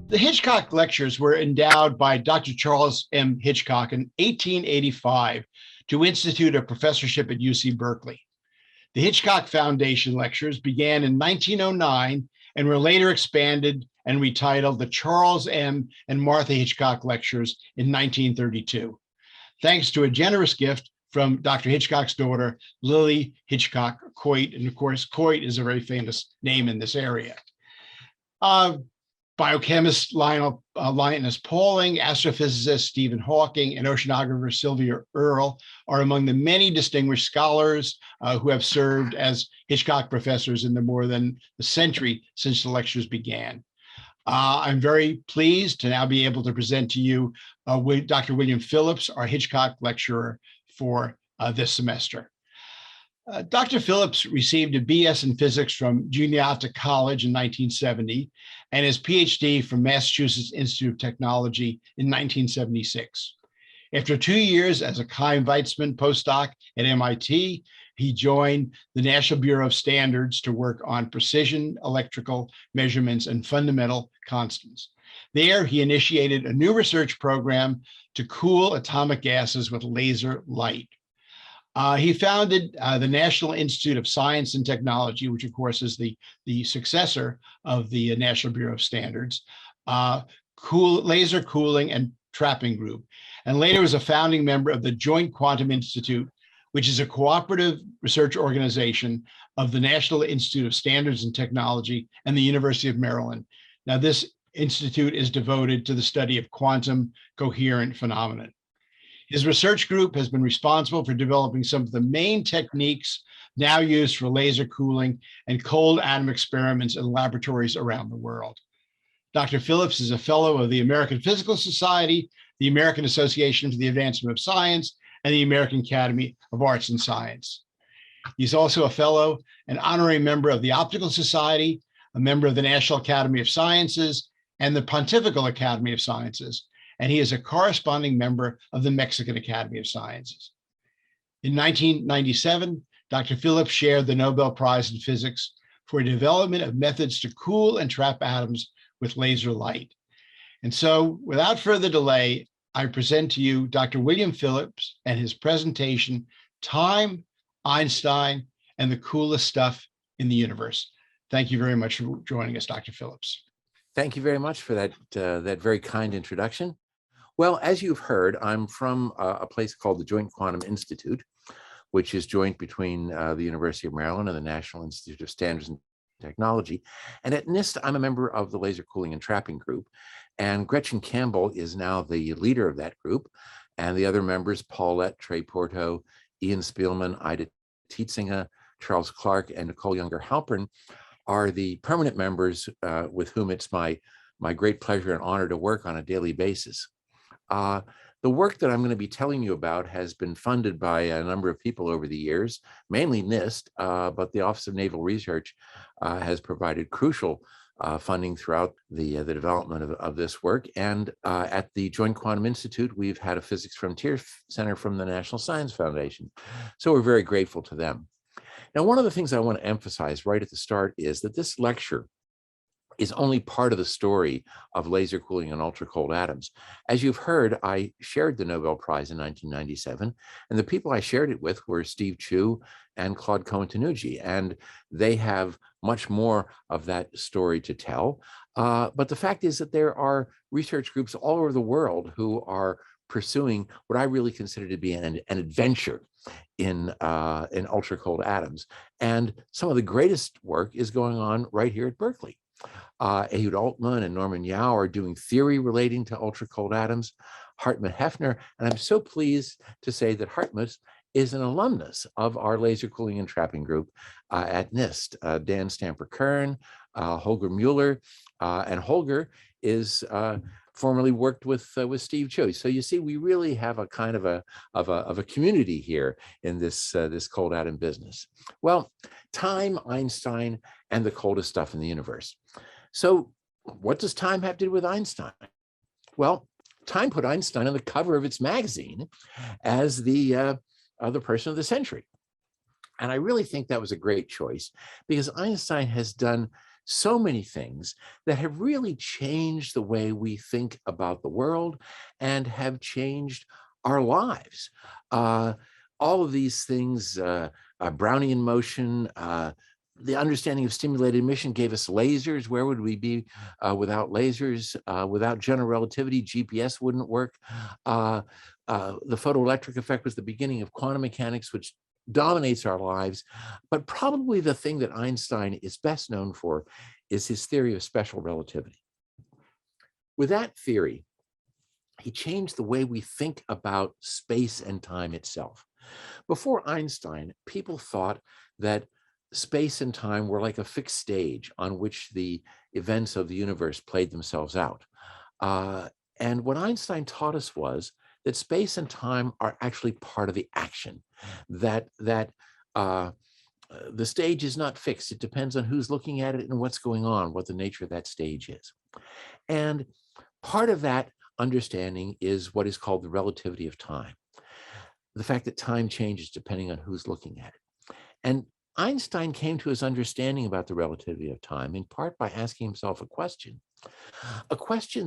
The Hitchcock Lectures were endowed by Dr. Charles M. Hitchcock in 1885 to institute a professorship at UC Berkeley. The Hitchcock Foundation Lectures began in 1909 and were later expanded and retitled the Charles M. and Martha Hitchcock Lectures in 1932, thanks to a generous gift from Dr. Hitchcock's daughter, Lily Hitchcock Coit. And of course, Coit is a very famous name in this area. Biochemist Linus Pauling, astrophysicist Stephen Hawking, and oceanographer Sylvia Earle are among the many distinguished scholars who have served as Hitchcock professors in the more than a century since the lectures began. I'm very pleased to now be able to present to you Dr. William Phillips, our Hitchcock lecturer for this semester. Dr. Phillips received a BS in physics from Juniata College in 1970 and his Ph.D. from Massachusetts Institute of Technology in 1976. After 2 years as a Chaim Weizmann postdoc at MIT, he joined the National Bureau of Standards to work on precision electrical measurements and fundamental constants. There, he initiated a new research program to cool atomic gases with laser light. He founded the National Institute of Science and Technology, which of course is the successor of the National Bureau of Standards, Laser Cooling and Trapping Group, and later was a founding member of the Joint Quantum Institute, which is a cooperative research organization of the National Institute of Standards and Technology and the University of Maryland. Now, this institute is devoted to the study of quantum coherent phenomena. His research group has been responsible for developing some of the main techniques now used for laser cooling and cold atom experiments in laboratories around the world. Dr. Phillips is a fellow of the American Physical Society, the American Association for the Advancement of Science, and the American Academy of Arts and Science. He's also a fellow and honorary member of the Optical Society, a member of the National Academy of Sciences, and the Pontifical Academy of Sciences, and he is a corresponding member of the Mexican Academy of Sciences. In 1997, Dr. Phillips shared the Nobel Prize in Physics for development of methods to cool and trap atoms with laser light. And so, without further delay, I present to you Dr. William Phillips and his presentation, Time, Einstein, and the Coolest Stuff in the Universe. Thank you very much for joining us, Dr. Phillips. Thank you very much for that very kind introduction. Well, as you've heard, I'm from a place called the Joint Quantum Institute, which is joint between the University of Maryland and the National Institute of Standards and Technology. And at NIST, I'm a member of the Laser Cooling and Trapping Group. And Gretchen Campbell is now the leader of that group. And the other members, Paulette, Trey Porto, Ian Spielman, Ida Tietzinger, Charles Clark, and Nicole Younger-Halpern, are the permanent members with whom it's my great pleasure and honor to work on a daily basis. The work that I'm going to be telling you about has been funded by a number of people over the years, mainly NIST, but the Office of Naval Research has provided crucial funding throughout the development of this work. And at the Joint Quantum Institute, we've had a Physics Frontier Center from the National Science Foundation. So we're very grateful to them. Now, one of the things I want to emphasize right at the start is that this lecture is only part of the story of laser cooling and ultra-cold atoms. As you've heard, I shared the Nobel Prize in 1997, and the people I shared it with were Steve Chu and Claude Cohen-Tanucci, and they have much more of that story to tell. But the fact is that there are research groups all over the world who are pursuing what I really consider to be an adventure in ultra-cold atoms. And some of the greatest work is going on right here at Berkeley. Ehud Altman and Norman Yao are doing theory relating to ultra-cold atoms. Hartmut Hefner, and I'm so pleased to say that Hartmut is an alumnus of our laser cooling and trapping group at NIST. Dan Stamper-Kern, Holger Mueller, and Holger is formerly worked with Steve Chu. So you see, we really have a kind of a community here in this cold atom business. Well, time, Einstein, and the coldest stuff in the universe. So what does time have to do with Einstein? Well, Time put Einstein on the cover of its magazine as the person of the century. And I really think that was a great choice because Einstein has done so many things that have really changed the way we think about the world and have changed our lives. All of these things, Brownian motion, the understanding of stimulated emission gave us lasers. Where would we be without lasers? Without general relativity, GPS wouldn't work. The photoelectric effect was the beginning of quantum mechanics, which dominates our lives. But probably the thing that Einstein is best known for is his theory of special relativity. With that theory, he changed the way we think about space and time itself. Before Einstein, people thought that space and time were like a fixed stage on which the events of the universe played themselves out. And what Einstein taught us was that space and time are actually part of the action, that the stage is not fixed. It depends on who's looking at it and what's going on, what the nature of that stage is. And part of that understanding is what is called the relativity of time, the fact that time changes depending on who's looking at it. And Einstein came to his understanding about the relativity of time in part by asking himself a question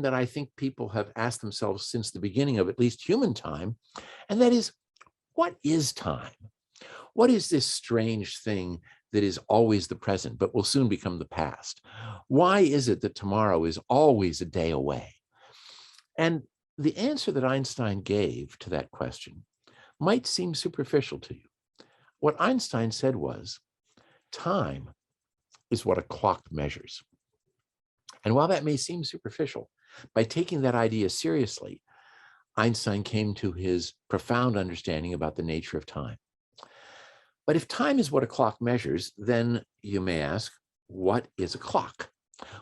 that I think people have asked themselves since the beginning of at least human time, and that is, what is time? What is this strange thing that is always the present but will soon become the past? Why is it that tomorrow is always a day away? And the answer that Einstein gave to that question might seem superficial to you. What Einstein said was, time is what a clock measures. And while that may seem superficial, by taking that idea seriously, Einstein came to his profound understanding about the nature of time. But if time is what a clock measures, then you may ask, what is a clock?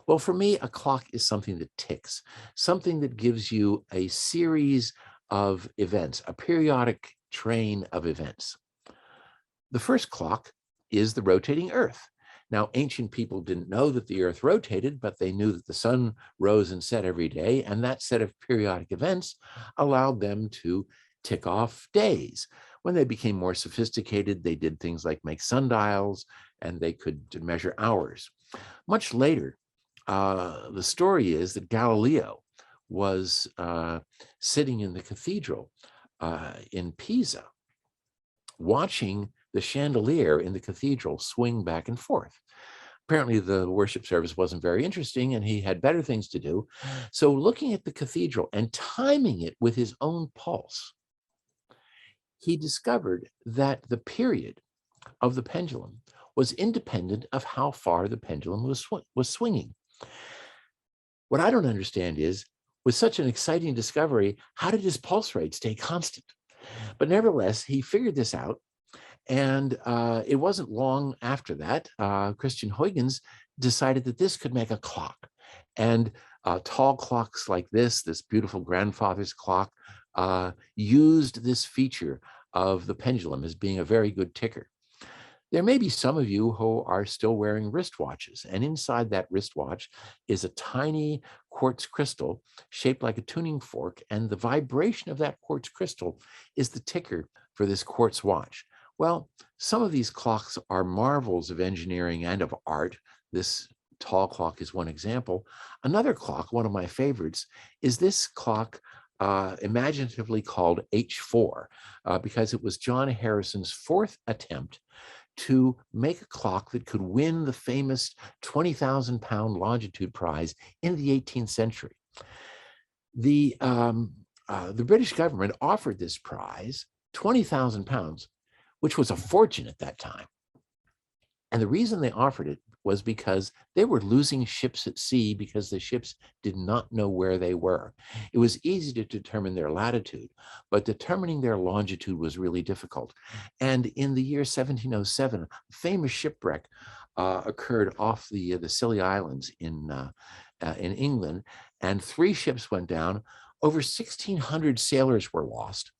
Well, for me, a clock is something that ticks, something that gives you a series of events, a periodic train of events. The first clock is the rotating Earth. Now, ancient people didn't know that the Earth rotated, but they knew that the sun rose and set every day, and that set of periodic events allowed them to tick off days. When they became more sophisticated, they did things like make sundials, and they could measure hours. Much later, the story is that Galileo was sitting in the cathedral in Pisa, watching the chandelier in the cathedral swing back and forth. Apparently, the worship service wasn't very interesting and he had better things to do. So looking at the cathedral and timing it with his own pulse, he discovered that the period of the pendulum was independent of how far the pendulum was swinging. What I don't understand is, with such an exciting discovery, how did his pulse rate stay constant? But nevertheless, he figured this out. And it wasn't long after that, Christian Huygens decided that this could make a clock. And tall clocks like this beautiful grandfather's clock, used this feature of the pendulum as being a very good ticker. There may be some of you who are still wearing wristwatches, and inside that wristwatch is a tiny quartz crystal shaped like a tuning fork, and the vibration of that quartz crystal is the ticker for this quartz watch. Well, some of these clocks are marvels of engineering and of art. This tall clock is one example. Another clock, one of my favorites, is this clock imaginatively called H4, because it was John Harrison's fourth attempt to make a clock that could win the famous 20,000-pound longitude prize in the 18th century. The British government offered this prize, 20,000 pounds, which was a fortune at that time. And the reason they offered it was because they were losing ships at sea because the ships did not know where they were. It was easy to determine their latitude, but determining their longitude was really difficult. And in the year 1707, a famous shipwreck occurred off the Scilly Islands in England, and 3 ships went down. Over 1,600 sailors were lost,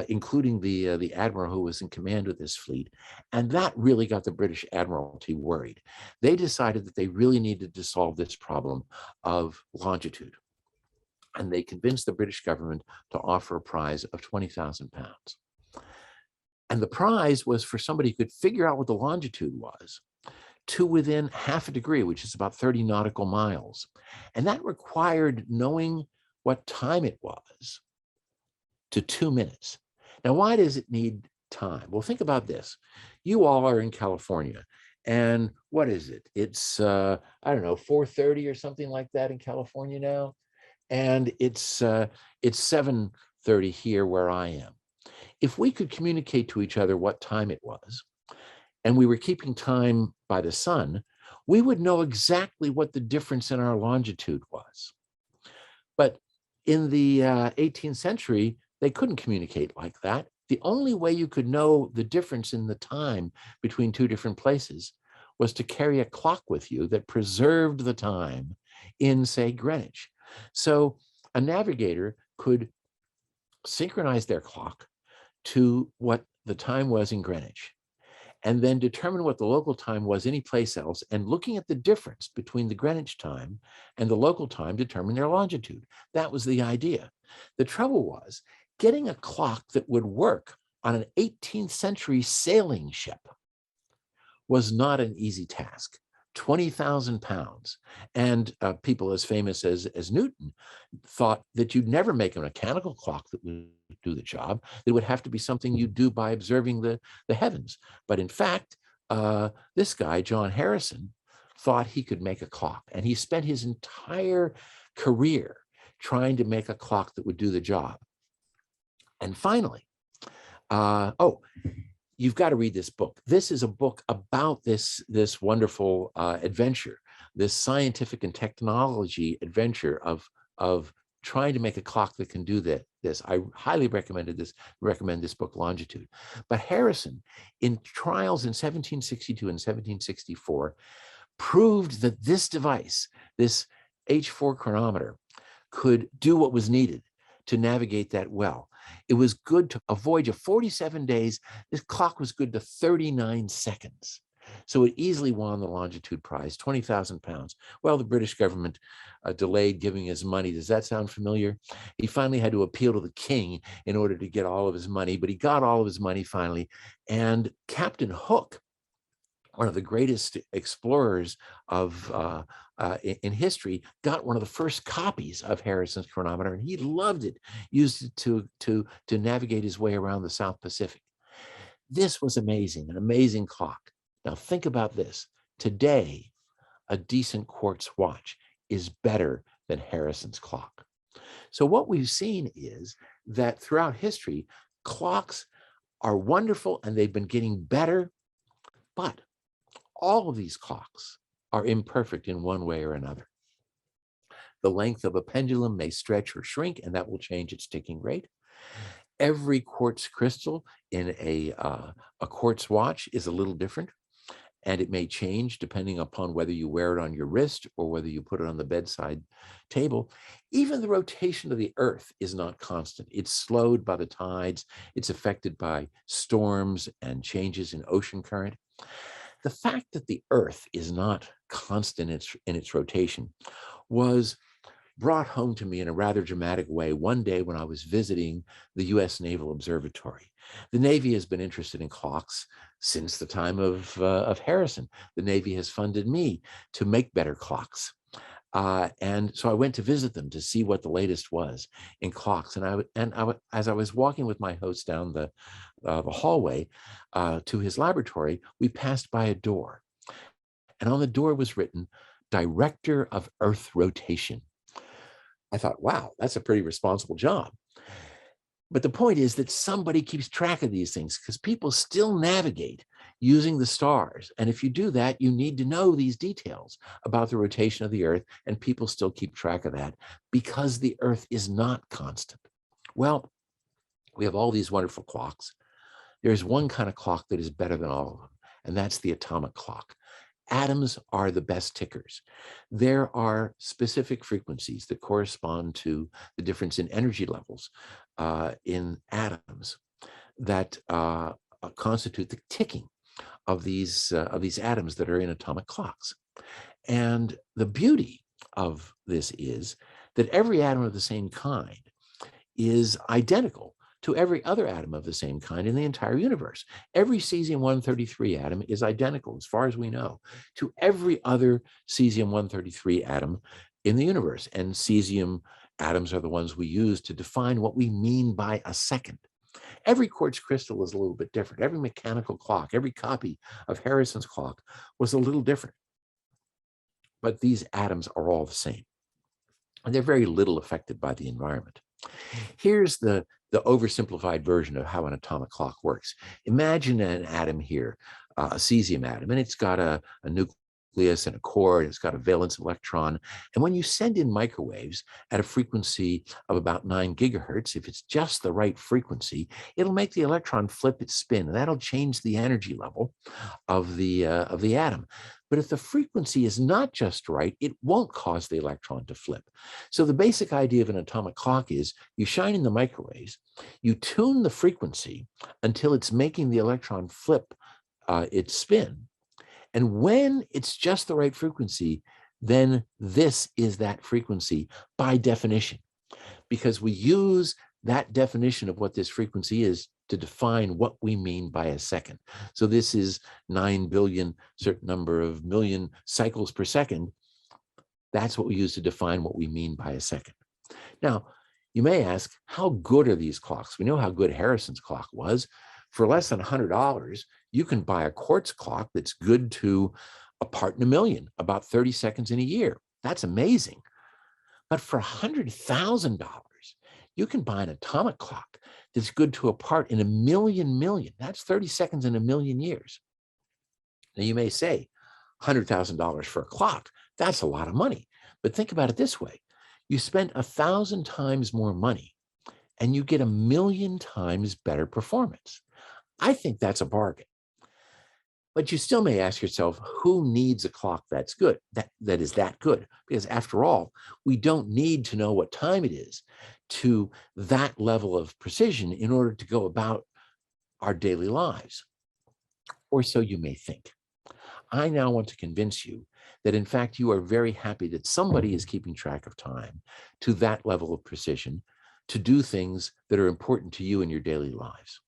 including the admiral who was in command of this fleet. And that really got the British Admiralty worried. They decided that they really needed to solve this problem of longitude. And they convinced the British government to offer a prize of 20,000 pounds. And the prize was for somebody who could figure out what the longitude was, to within half a degree, which is about 30 nautical miles. And that required knowing what time it was to 2 minutes. Now, why does it need time? Well, think about this. You all are in California, and what is it? It's, I don't know, 4:30 or something like that in California now. And it's 7:30 here where I am. If we could communicate to each other what time it was, and we were keeping time by the sun, we would know exactly what the difference in our longitude was. But in the 18th century, they couldn't communicate like that. The only way you could know the difference in the time between two different places was to carry a clock with you that preserved the time in, say, Greenwich. So a navigator could synchronize their clock to what the time was in Greenwich, and then determine what the local time was any place else, and looking at the difference between the Greenwich time and the local time, determine their longitude. That was the idea. The trouble was getting a clock that would work on an 18th century sailing ship was not an easy task. 20,000 pounds. And people as famous as Newton thought that you'd never make a mechanical clock that would do the job. It would have to be something you do by observing the heavens. But in fact, this guy, John Harrison, thought he could make a clock. And he spent his entire career trying to make a clock that would do the job. And finally, you've got to read this book. This is a book about this wonderful adventure, this scientific and technology adventure of trying to make a clock that can do this. I highly recommend this book, Longitude. But Harrison, in trials in 1762 and 1764, proved that this device, this H4 chronometer, could do what was needed to navigate that well. It was good to a voyage of 47 days. This clock was good to 39 seconds. So it easily won the Longitude Prize, 20,000 pounds. Well, the British government delayed giving his money. Does that sound familiar? He finally had to appeal to the king in order to get all of his money, but he got all of his money finally. And Captain Hook, one of the greatest explorers of in history, got one of the first copies of Harrison's chronometer, and he loved it, used it to navigate his way around the South Pacific. This was amazing, an amazing clock. Now think about this. Today, a decent quartz watch is better than Harrison's clock. So what we've seen is that throughout history, clocks are wonderful and they've been getting better, but all of these clocks are imperfect in one way or another. The length of a pendulum may stretch or shrink, and that will change its ticking rate. Every quartz crystal in a quartz watch is a little different, and it may change depending upon whether you wear it on your wrist or whether you put it on the bedside table. Even the rotation of the Earth is not constant. It's slowed by the tides. It's affected by storms and changes in ocean current. The fact that the Earth is not constant in its rotation was brought home to me in a rather dramatic way one day when I was visiting the U.S. Naval Observatory. The Navy has been interested in clocks since the time of Harrison. The Navy has funded me to make better clocks. And so I went to visit them to see what the latest was in clocks. As I was walking with my host down the hallway to his laboratory, we passed by a door. And on the door was written, Director of Earth Rotation. I thought, wow, that's a pretty responsible job. But the point is that somebody keeps track of these things because people still navigate using the stars. And if you do that, you need to know these details about the rotation of the Earth, and people still keep track of that because the Earth is not constant. Well, we have all these wonderful clocks. There's one kind of clock that is better than all of them, and that's the atomic clock. Atoms are the best tickers. There are specific frequencies that correspond to the difference in energy levels in atoms that constitute the ticking of these atoms that are in atomic clocks. And the beauty of this is that every atom of the same kind is identical to every other atom of the same kind in the entire universe. Every cesium-133 atom is identical, as far as we know, to every other cesium-133 atom in the universe. And cesium atoms are the ones we use to define what we mean by a second. Every quartz crystal is a little bit different. Every mechanical clock, every copy of Harrison's clock was a little different. But these atoms are all the same. And they're very little affected by the environment. Here's the oversimplified version of how an atomic clock works. Imagine an atom here, a cesium atom, and it's got a nucleus and a core, and it's got a valence electron. And when you send in microwaves at a frequency of about 9 gigahertz, if it's just the right frequency, it'll make the electron flip its spin, and that'll change the energy level of the atom. But if the frequency is not just right, it won't cause the electron to flip. So the basic idea of an atomic clock is you shine in the microwaves, you tune the frequency until it's making the electron flip its spin. And when it's just the right frequency, then this is that frequency by definition, because we use that definition of what this frequency is to define what we mean by a second. So this is 9 billion, certain number of million cycles per second. That's what we use to define what we mean by a second. Now, you may ask, how good are these clocks? We know how good Harrison's clock was. For less than $100, you can buy a quartz clock that's good to a part in a million, about 30 seconds in a year. That's amazing. But for $100,000, you can buy an atomic clock that's good to a part in a million. That's 30 seconds in a million years. Now you may say, $100,000 for a clock, that's a lot of money. But think about it this way. You spend 1,000 times more money and you get 1,000,000 times better performance. I think that's a bargain. But you still may ask yourself, who needs a clock that's good, that is that good? Because after all, we don't need to know what time it is to that level of precision in order to go about our daily lives. Or so you may think. I now want to convince you that in fact you are very happy that somebody is keeping track of time to that level of precision to do things that are important to you in your daily lives.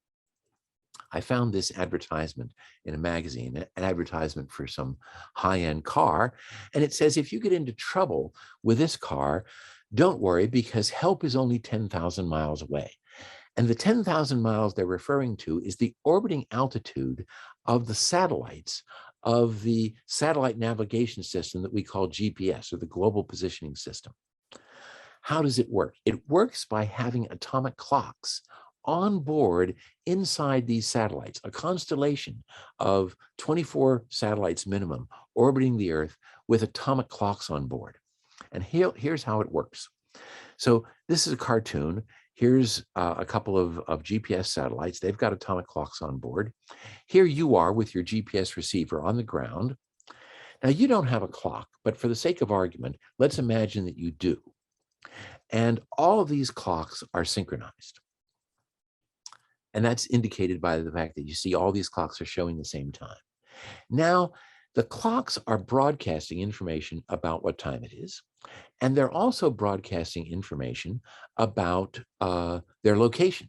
I found this advertisement in a magazine, an advertisement for some high-end car, and it says, if you get into trouble with this car, don't worry, because help is only 10,000 miles away. And the 10,000 miles they're referring to is the orbiting altitude of the satellites of the satellite navigation system that we call GPS, or the Global Positioning System. How does it work? It works by having atomic clocks on board inside these satellites, a constellation of 24 satellites minimum orbiting the Earth with atomic clocks on board. And here's how it works. So this is a cartoon. Here's a couple of GPS satellites. They've got atomic clocks on board. Here you are with your GPS receiver on the ground. Now you don't have a clock, but for the sake of argument, let's imagine that you do. And all of these clocks are synchronized. And that's indicated by the fact that you see all these clocks are showing the same time. Now, the clocks are broadcasting information about what time it is, and they're also broadcasting information about their location,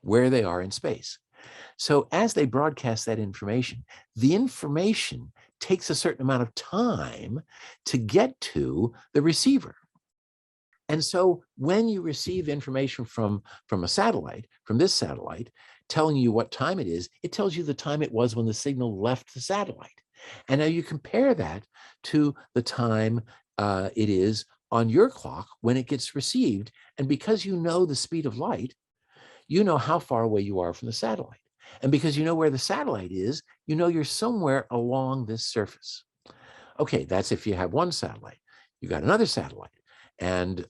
where they are in space. So as they broadcast that information, the information takes a certain amount of time to get to the receiver. And so when you receive information from a satellite, from this satellite, telling you what time it is, it tells you the time it was when the signal left the satellite. And now you compare that to the time it is on your clock when it gets received. And because you know the speed of light, you know how far away you are from the satellite. And because you know where the satellite is, you know you're somewhere along this surface. Okay, that's if you have one satellite. You got another satellite. And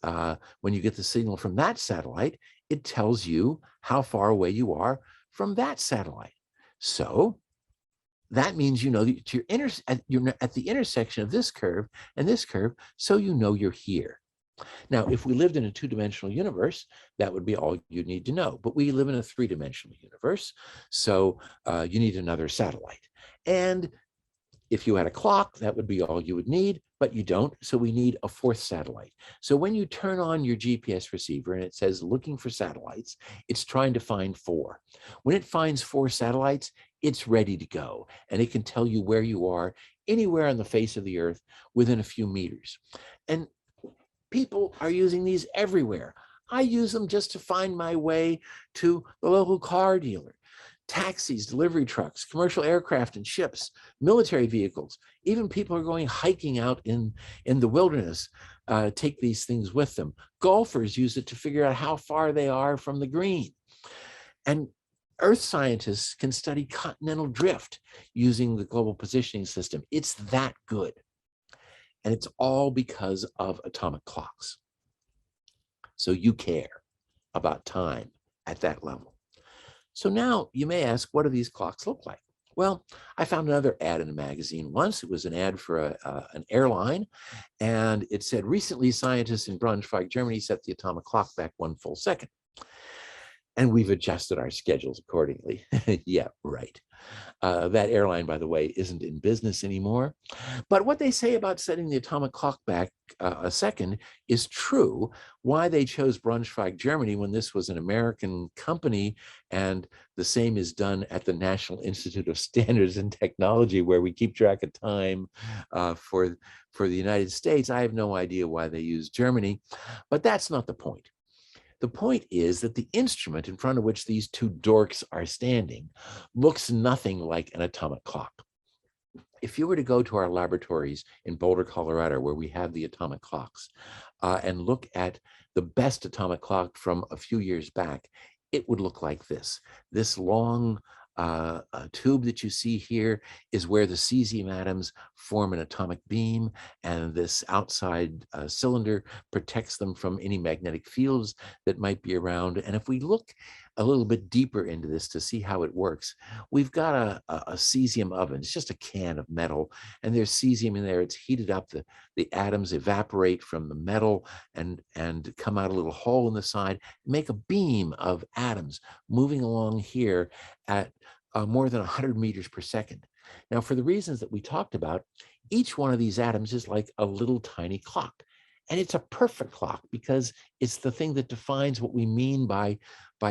when you get the signal from that satellite, it tells you how far away you are from that satellite. So that means you know that you're at the intersection of this curve and this curve, so you know you're here. Now, if we lived in a two-dimensional universe, that would be all you need to know. But we live in a three-dimensional universe, so you need another satellite. And If you had a clock, that would be all you would need, but you don't, so we need a fourth satellite. So when you turn on your GPS receiver and it says looking for satellites, it's trying to find 4. When it finds 4 satellites, it's ready to go, and it can tell you where you are anywhere on the face of the Earth within a few meters. And people are using these everywhere. I use them just to find my way to the local car dealer. Taxis, delivery trucks, commercial aircraft and ships, military vehicles, even people are going hiking out in the wilderness, take these things with them. Golfers use it to figure out how far they are from the green. And Earth scientists can study continental drift using the global positioning system. It's that good. And it's all because of atomic clocks. So you care about time at that level. So now you may ask, what do these clocks look like? Well, I found another ad in a magazine once. It was an ad for an airline, and it said, recently scientists in Braunschweig, Germany set the atomic clock back 1 full second. And we've adjusted our schedules accordingly. Yeah, right. That airline, by the way, isn't in business anymore. But what they say about setting the atomic clock back a second is true. Why they chose Braunschweig, Germany, when this was an American company, and the same is done at the National Institute of Standards and Technology, where we keep track of time for the United States. I have no idea why they use Germany, but that's not the point. The point is that the instrument in front of which these two dorks are standing looks nothing like an atomic clock. If you were to go to our laboratories in Boulder, Colorado, where we have the atomic clocks, and look at the best atomic clock from a few years back, it would look like this. This long tube that you see here is where the cesium atoms form an atomic beam, and this outside cylinder protects them from any magnetic fields that might be around. And if we look a little bit deeper into this to see how it works, we've got a cesium oven. It's just a can of metal, and there's cesium in there. It's heated up. The atoms evaporate from the metal and come out a little hole in the side, make a beam of atoms moving along here at more than 100 meters per second. Now, for the reasons that we talked about, each one of these atoms is like a little tiny clock. And it's a perfect clock because it's the thing that defines what we mean by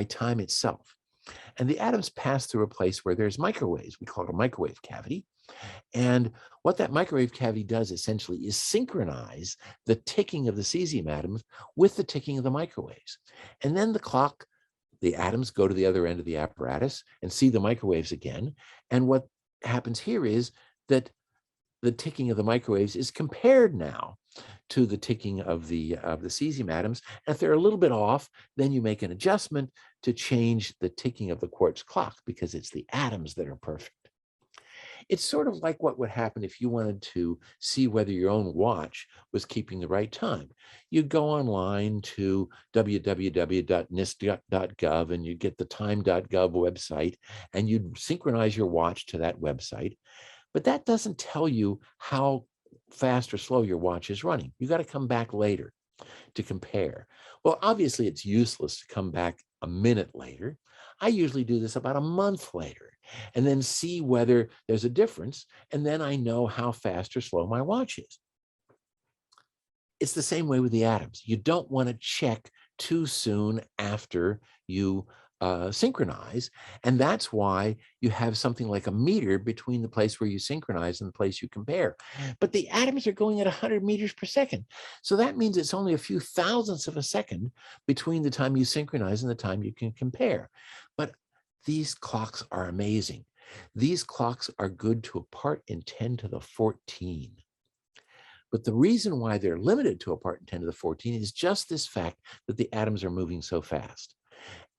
time itself. And the atoms pass through a place where there's microwaves. We call it a microwave cavity. And what that microwave cavity does essentially is synchronize the ticking of the cesium atoms with the ticking of the microwaves. And then the clock, the atoms go to the other end of the apparatus and see the microwaves again. And what happens here is that the ticking of the microwaves is compared now to the ticking of the cesium atoms. And if they're a little bit off, then you make an adjustment to change the ticking of the quartz clock, because it's the atoms that are perfect. It's sort of like what would happen if you wanted to see whether your own watch was keeping the right time. You'd go online to www.nist.gov and you'd get the time.gov website, and you'd synchronize your watch to that website. But that doesn't tell you how fast or slow your watch is running. You got to come back later to compare. Well, obviously it's useless to come back a minute later. I usually do this about a month later and then see whether there's a difference. And then I know how fast or slow my watch is. It's the same way with the atoms. You don't want to check too soon after you synchronize. And that's why you have something like a meter between the place where you synchronize and the place you compare. But the atoms are going at 100 meters per second. So that means it's only a few thousandths of a second between the time you synchronize and the time you can compare. But these clocks are amazing. These clocks are good to a part in 10 to the 14. But the reason why they're limited to a part in 10 to the 14 is just this fact that the atoms are moving so fast,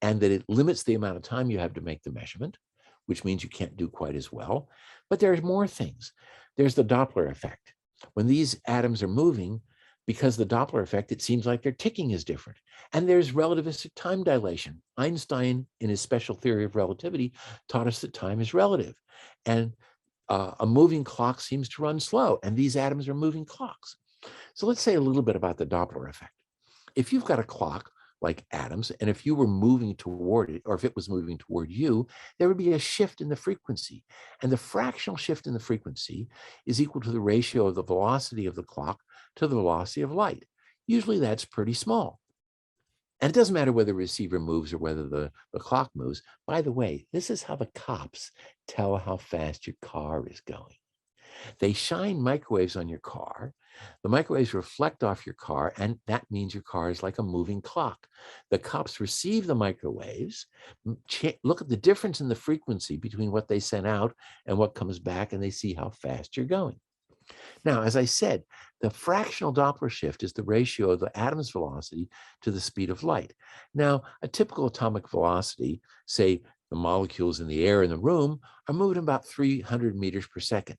and that it limits the amount of time you have to make the measurement, which means you can't do quite as well. But there's more things. There's the Doppler effect. When these atoms are moving, because the Doppler effect, it seems like their ticking is different. And there's relativistic time dilation. Einstein, in his special theory of relativity, taught us that time is relative. And a moving clock seems to run slow, and these atoms are moving clocks. So let's say a little bit about the Doppler effect. If you've got a clock like atoms. And if you were moving toward it, or if it was moving toward you, there would be a shift in the frequency. And the fractional shift in the frequency is equal to the ratio of the velocity of the clock to the velocity of light. Usually that's pretty small. And it doesn't matter whether the receiver moves or whether the clock moves. By the way, this is how the cops tell how fast your car is going. They shine microwaves on your car. The microwaves reflect off your car, and that means your car is like a moving clock. The cops receive the microwaves, look at the difference in the frequency between what they sent out and what comes back, and they see how fast you're going. Now, as I said, the fractional Doppler shift is the ratio of the atom's velocity to the speed of light. Now, a typical atomic velocity, say the molecules in the air in the room, are moving about 300 meters per second.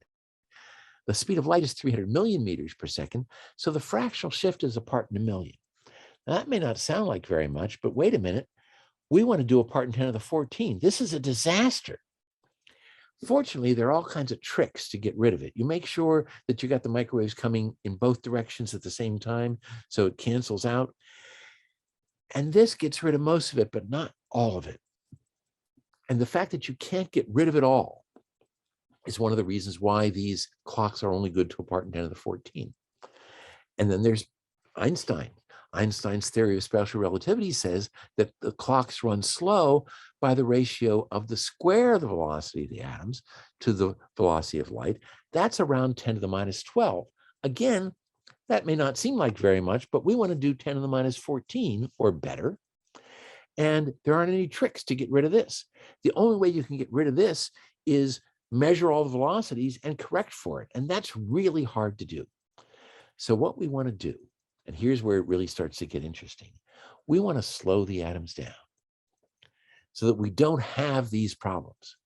The speed of light is 300 million meters per second, so the fractional shift is a part in a million. Now, that may not sound like very much, but wait a minute. We want to do a part in 10 to the 14. This is a disaster. Fortunately, there are all kinds of tricks to get rid of it. You make sure that you got the microwaves coming in both directions at the same time, so it cancels out. And this gets rid of most of it, but not all of it. And the fact that you can't get rid of it all is one of the reasons why these clocks are only good to a part in 10 to the 14. And then there's Einstein. Einstein's theory of special relativity says that the clocks run slow by the ratio of the square of the velocity of the atoms to the velocity of light. That's around 10 to the minus 12. Again, that may not seem like very much, but we want to do 10 to the minus 14 or better. And there aren't any tricks to get rid of this. The only way you can get rid of this is measure all the velocities and correct for it. And that's really hard to do. So what we want to do, and here's where it really starts to get interesting, we want to slow the atoms down so that we don't have these problems.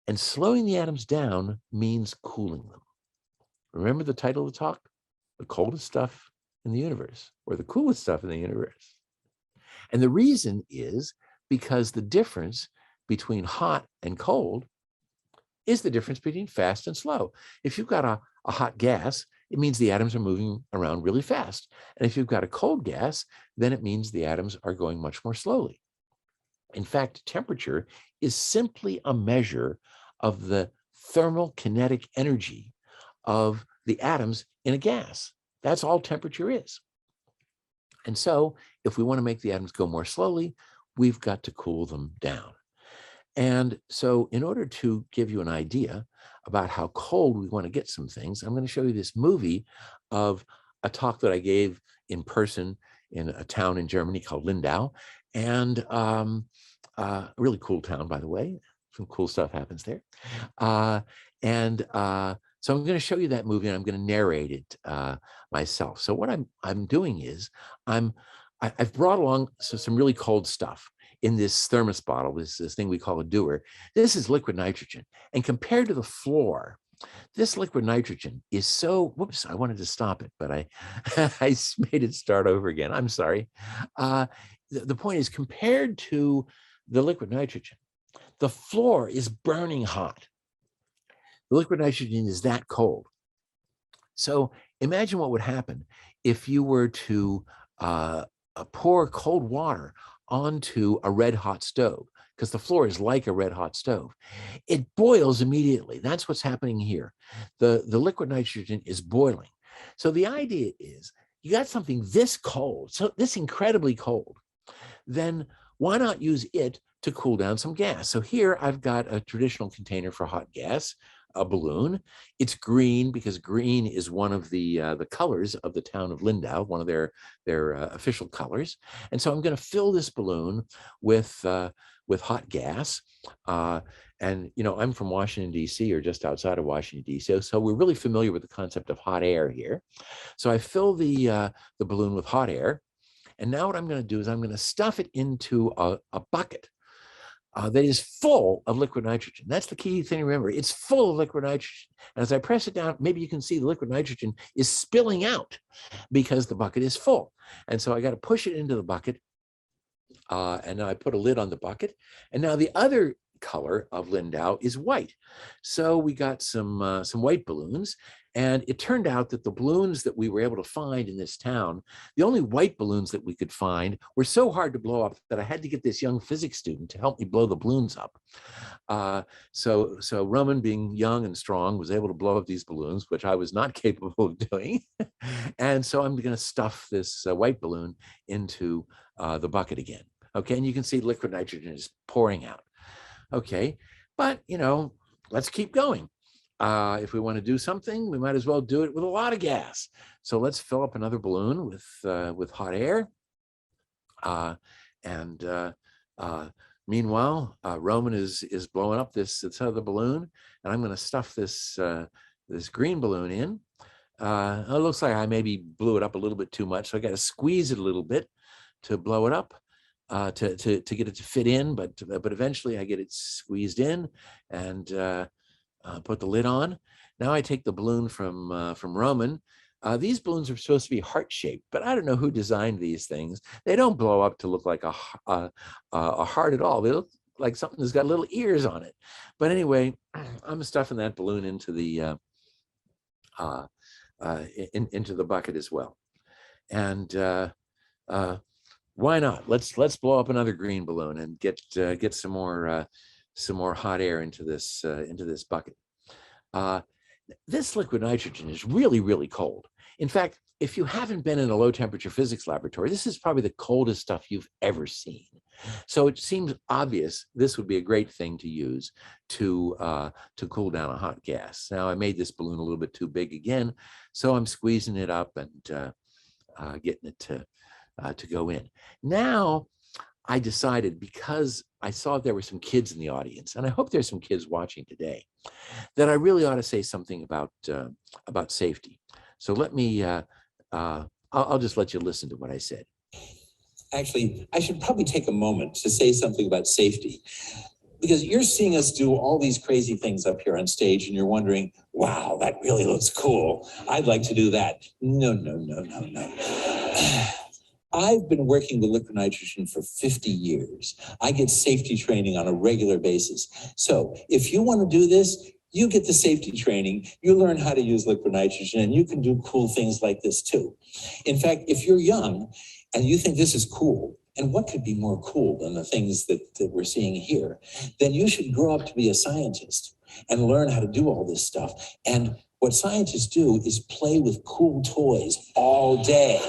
And slowing the atoms down means cooling them. Remember the title of the talk? The coldest stuff in the universe, or the coolest stuff in the universe. And the reason is because the difference between hot and cold is the difference between fast and slow. If you've got a hot gas, it means the atoms are moving around really fast. And if you've got a cold gas, then it means the atoms are going much more slowly. In fact, temperature is simply a measure of the thermal kinetic energy of the atoms in a gas. That's all temperature is. And so if we want to make the atoms go more slowly, we've got to cool them down. And so in order to give you an idea about how cold we want to get some things, I'm going to show you this movie of a talk that I gave in person in a town in Germany called Lindau. And a really cool town, by the way. Some cool stuff happens there. So I'm going to show you that movie and I'm going to narrate it myself. So what I'm doing is I've brought along some really cold stuff in this thermos bottle, this thing we call a dewar. This is liquid nitrogen. And compared to the floor, this liquid nitrogen is so, whoops, I wanted to stop it, but I made it start over again. I'm sorry. The point is, compared to the liquid nitrogen, the floor is burning hot. The liquid nitrogen is that cold. So imagine what would happen if you were to pour cold water onto a red hot stove, because the floor is like a red hot stove. It boils immediately. That's what's happening here. The liquid nitrogen is boiling. So the idea is you got something this cold, so this incredibly cold, then why not use it to cool down some gas? So here I've got a traditional container for hot gas, a balloon. It's green because green is one of the colors of the town of Lindau, one of their official colors. And so I'm going to fill this balloon with hot gas. And you know, I'm from Washington D.C. or just outside of Washington D.C. So we're really familiar with the concept of hot air here. So I fill the balloon with hot air. And now what I'm going to do is I'm going to stuff it into a bucket that is full of liquid nitrogen. That's the key thing to remember. It's full of liquid nitrogen. And as I press it down, maybe you can see the liquid nitrogen is spilling out because the bucket is full. And so I got to push it into the bucket. And now I put a lid on the bucket. And now the other color of Lindau is white. So we got some white balloons. And it turned out that the balloons that we were able to find in this town, the only white balloons that we could find were so hard to blow up that I had to get this young physics student to help me blow the balloons up. So Roman, being young and strong, was able to blow up these balloons, which I was not capable of doing. And so I'm going to stuff this white balloon into the bucket again. Okay, and you can see liquid nitrogen is pouring out. Okay, but let's keep going. If we want to do something, we might as well do it with a lot of gas. So let's fill up another balloon with hot air. Meanwhile, Roman is blowing up this other balloon, and I'm going to stuff this green balloon in. It looks like I maybe blew it up a little bit too much, so I got to squeeze it a little bit to blow it up, to get it to fit in. But eventually, I get it squeezed in and put the lid on. Now I take the balloon from Roman. These balloons are supposed to be heart-shaped, but I don't know who designed these things. They don't blow up to look like a heart at all. They look like something that's got little ears on it. But anyway, I'm stuffing that balloon into the into the bucket as well. And why not? Let's blow up another green balloon and get some more hot air into this bucket. This liquid nitrogen is really, really cold. In fact, if you haven't been in a low temperature physics laboratory, this is probably the coldest stuff you've ever seen. So it seems obvious this would be a great thing to use to cool down a hot gas. Now I made this balloon a little bit too big again, so I'm squeezing it up and getting it to go in. Now I decided, because I saw there were some kids in the audience, and I hope there's some kids watching today, that I really ought to say something about safety. So let me, I'll just let you listen to what I said. Actually, I should probably take a moment to say something about safety, because you're seeing us do all these crazy things up here on stage and you're wondering, wow, that really looks cool. I'd like to do that. No. I've been working with liquid nitrogen for 50 years. I get safety training on a regular basis. So if you want to do this, you get the safety training, you learn how to use liquid nitrogen, and you can do cool things like this too. In fact, if you're young and you think this is cool, and what could be more cool than the things that we're seeing here, then you should grow up to be a scientist and learn how to do all this stuff. And what scientists do is play with cool toys all day.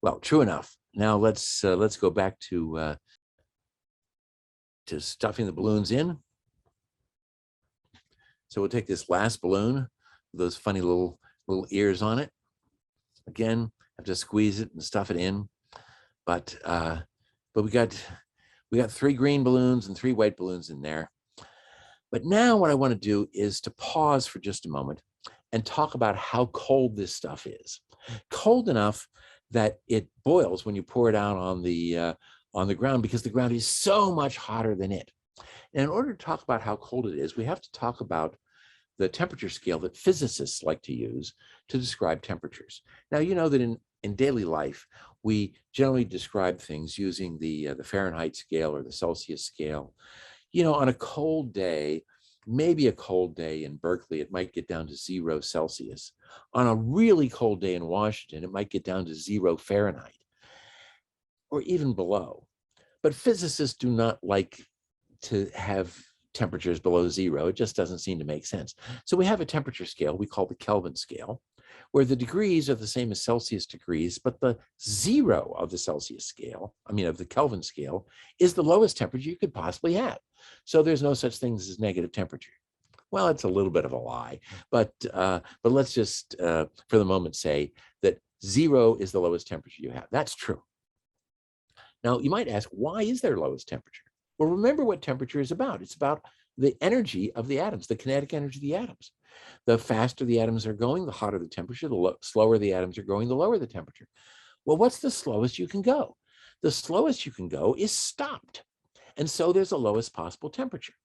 Well, true enough. Now let's go back to stuffing the balloons in. So we'll take this last balloon, those funny little ears on it. Again, have to squeeze it and stuff it in. But we got 3 green balloons and 3 white balloons in there. But now what I want to do is to pause for just a moment and talk about how cold this stuff is. Cold enough that it boils when you pour it out on the ground, because the ground is so much hotter than it. And in order to talk about how cold it is, we have to talk about the temperature scale that physicists like to use to describe temperatures. Now, you know that in daily life, we generally describe things using the Fahrenheit scale or the Celsius scale. On a cold day, maybe a cold day in Berkeley, it might get down to 0 Celsius. On a really cold day in Washington, it might get down to 0 Fahrenheit or even below. But physicists do not like to have temperatures below 0. It just doesn't seem to make sense. So we have a temperature scale we call the Kelvin scale, where the degrees are the same as Celsius degrees, but the 0 of the Celsius scale, of the Kelvin scale, is the lowest temperature you could possibly have. So there's no such thing as negative temperature. Well, it's a little bit of a lie, but let's just, for the moment, say that 0 is the lowest temperature you have. That's true. Now, you might ask, why is there lowest temperature? Well, remember what temperature is about. It's about the energy of the atoms, the kinetic energy of the atoms. The faster the atoms are going, the hotter the temperature. The slower the atoms are going, the lower the temperature. Well, what's the slowest you can go? The slowest you can go is stopped. And so there's the lowest possible temperature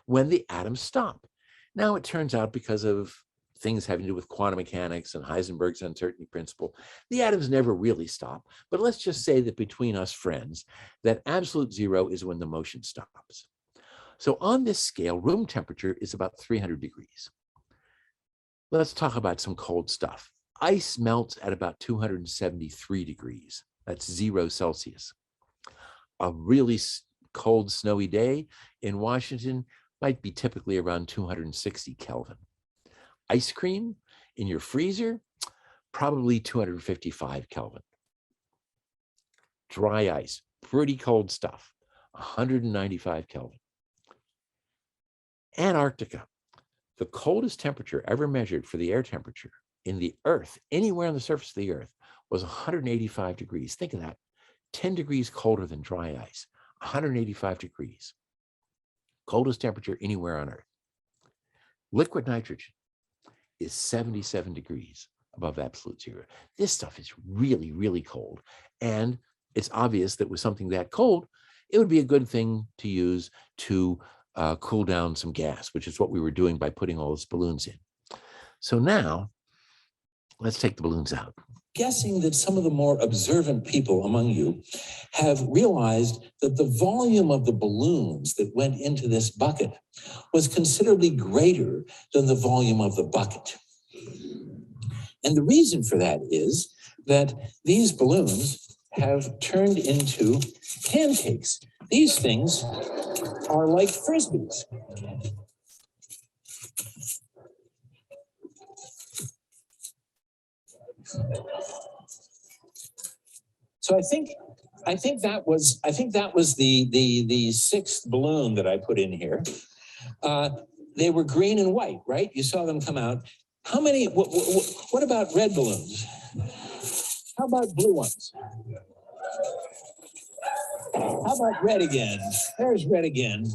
when the atoms stop. Now, it turns out, because of things having to do with quantum mechanics and Heisenberg's uncertainty principle, the atoms never really stop. But let's just say that between us friends, that absolute 0 is when the motion stops. So on this scale, room temperature is about 300 degrees. Let's talk about some cold stuff. Ice melts at about 273 degrees. That's 0 Celsius. A really cold, snowy day in Washington might be typically around 260 Kelvin. Ice cream in your freezer, probably 255 Kelvin. Dry ice, pretty cold stuff, 195 Kelvin. Antarctica, the coldest temperature ever measured for the air temperature in the Earth, anywhere on the surface of the Earth, was 185 degrees. Think of that, 10 degrees colder than dry ice, 185 degrees. Coldest temperature anywhere on Earth. Liquid nitrogen is 77 degrees above absolute zero. This stuff is really, really cold. And it's obvious that with something that cold, it would be a good thing to use to cool down some gas, which is what we were doing by putting all those balloons in. So now, let's take the balloons out. Guessing that some of the more observant people among you have realized that the volume of the balloons that went into this bucket was considerably greater than the volume of the bucket. And the reason for that is that these balloons have turned into pancakes. These things are like Frisbees. So I think that was the sixth balloon that I put in here. They were green and white, right? You saw them come out. How many? What about red balloons? How about blue ones? How about red again? There's red again.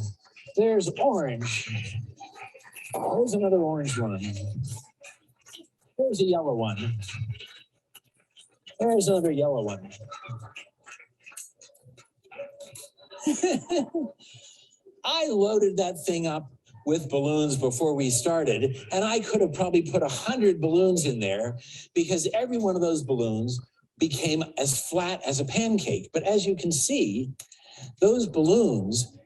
There's orange. There's another orange one. There's a yellow one. There's another yellow one. I loaded that thing up with balloons before we started, and I could have probably put 100 balloons in there because every one of those balloons became as flat as a pancake. But as you can see, those balloons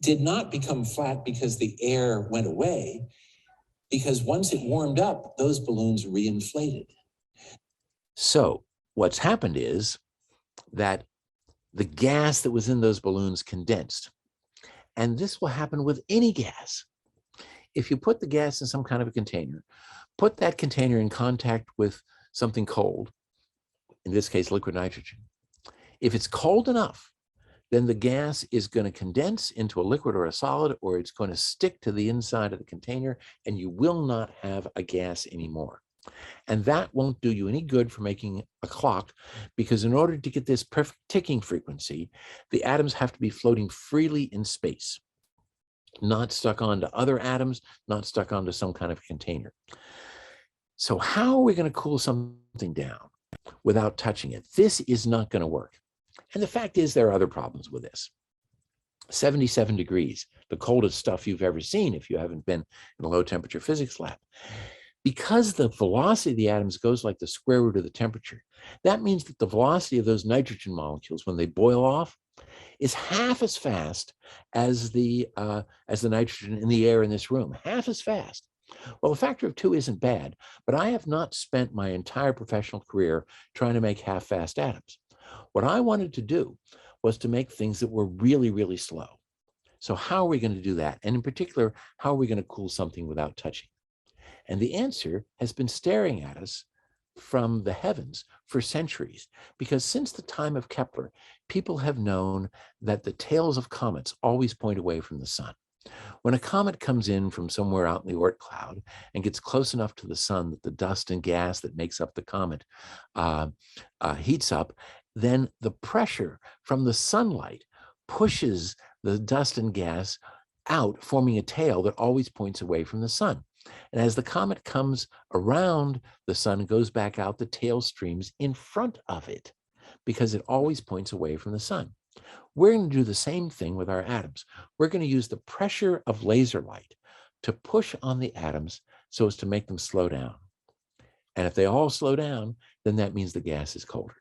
did not become flat because the air went away, because once it warmed up, those balloons reinflated. So what's happened is that the gas that was in those balloons condensed. And this will happen with any gas. If you put the gas in some kind of a container, put that container in contact with something cold, in this case, liquid nitrogen. If it's cold enough, then the gas is going to condense into a liquid or a solid, or it's going to stick to the inside of the container, and you will not have a gas anymore. And that won't do you any good for making a clock, because in order to get this perfect ticking frequency, the atoms have to be floating freely in space, not stuck onto other atoms, not stuck onto some kind of container. So how are we going to cool something down without touching it? This is not going to work. And the fact is, there are other problems with this. 77 degrees, the coldest stuff you've ever seen if you haven't been in a low temperature physics lab. Because the velocity of the atoms goes like the square root of the temperature, that means that the velocity of those nitrogen molecules, when they boil off, is half as fast as the nitrogen in the air in this room, half as fast. Well, a factor of 2 isn't bad, but I have not spent my entire professional career trying to make half-fast atoms. What I wanted to do was to make things that were really, really slow. So how are we going to do that? And in particular, how are we going to cool something without touching? And the answer has been staring at us from the heavens for centuries, because since the time of Kepler, people have known that the tails of comets always point away from the sun. When a comet comes in from somewhere out in the Oort cloud and gets close enough to the sun that the dust and gas that makes up the comet heats up, then the pressure from the sunlight pushes the dust and gas out, forming a tail that always points away from the sun. And as the comet comes around the sun and goes back out, the tail streams in front of it because it always points away from the sun. We're going to do the same thing with our atoms. We're going to use the pressure of laser light to push on the atoms so as to make them slow down. And if they all slow down, then that means the gas is colder.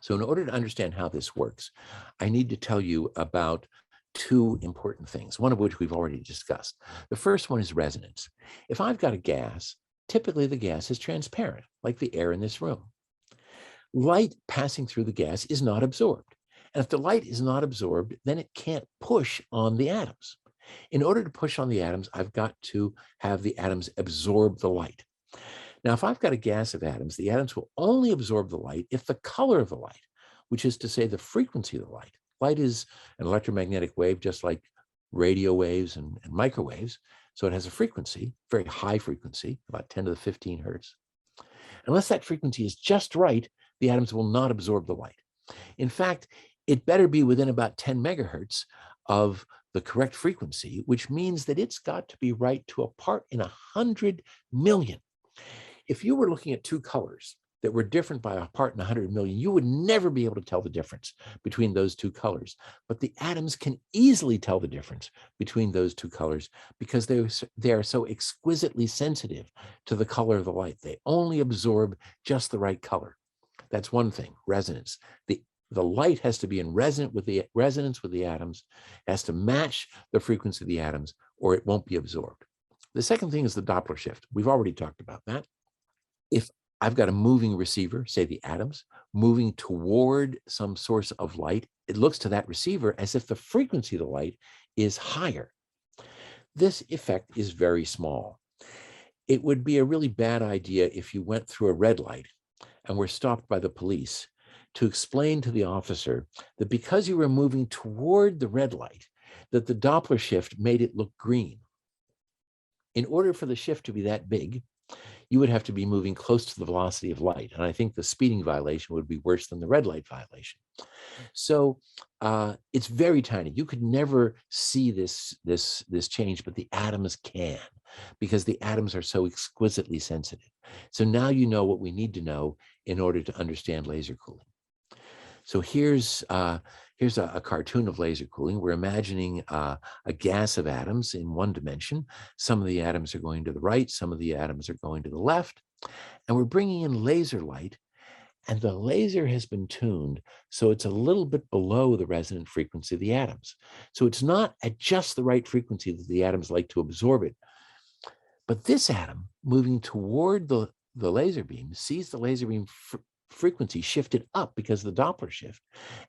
So in order to understand how this works, I need to tell you about two important things, one of which we've already discussed. The first one is resonance. If I've got a gas, typically the gas is transparent, like the air in this room. Light passing through the gas is not absorbed. And if the light is not absorbed, then it can't push on the atoms. In order to push on the atoms, I've got to have the atoms absorb the light. Now, if I've got a gas of atoms, the atoms will only absorb the light if the color of the light, which is to say the frequency of the light. Light is an electromagnetic wave, just like radio waves and microwaves. So it has a frequency, very high frequency, about 10 to the 15 hertz. Unless that frequency is just right, the atoms will not absorb the light. In fact, it better be within about 10 megahertz of the correct frequency, which means that it's got to be right to a part in 100 million. If you were looking at two colors that were different by a part in 100 million, you would never be able to tell the difference between those two colors. But the atoms can easily tell the difference between those two colors because they are so exquisitely sensitive to the color of the light. They only absorb just the right color. That's one thing, resonance. The light has to be in resonance with the atoms, has to match the frequency of the atoms, or it won't be absorbed. The second thing is the Doppler shift. We've already talked about that. If I've got a moving receiver, say the atoms, moving toward some source of light, it looks to that receiver as if the frequency of the light is higher. This effect is very small. It would be a really bad idea if you went through a red light and were stopped by the police to explain to the officer that because you were moving toward the red light, that the Doppler shift made it look green. In order for the shift to be that big, you would have to be moving close to the velocity of light. And I think the speeding violation would be worse than the red light violation. So it's very tiny. You could never see this change, but the atoms can, because the atoms are so exquisitely sensitive. So now you know what we need to know in order to understand laser cooling. So here's a cartoon of laser cooling. We're imagining a gas of atoms in one dimension. Some of the atoms are going to the right, some of the atoms are going to the left, and we're bringing in laser light, and the laser has been tuned so it's a little bit below the resonant frequency of the atoms. So it's not at just the right frequency that the atoms like to absorb it. But this atom moving toward the laser beam sees the laser beam frequency shifted up because of the Doppler shift.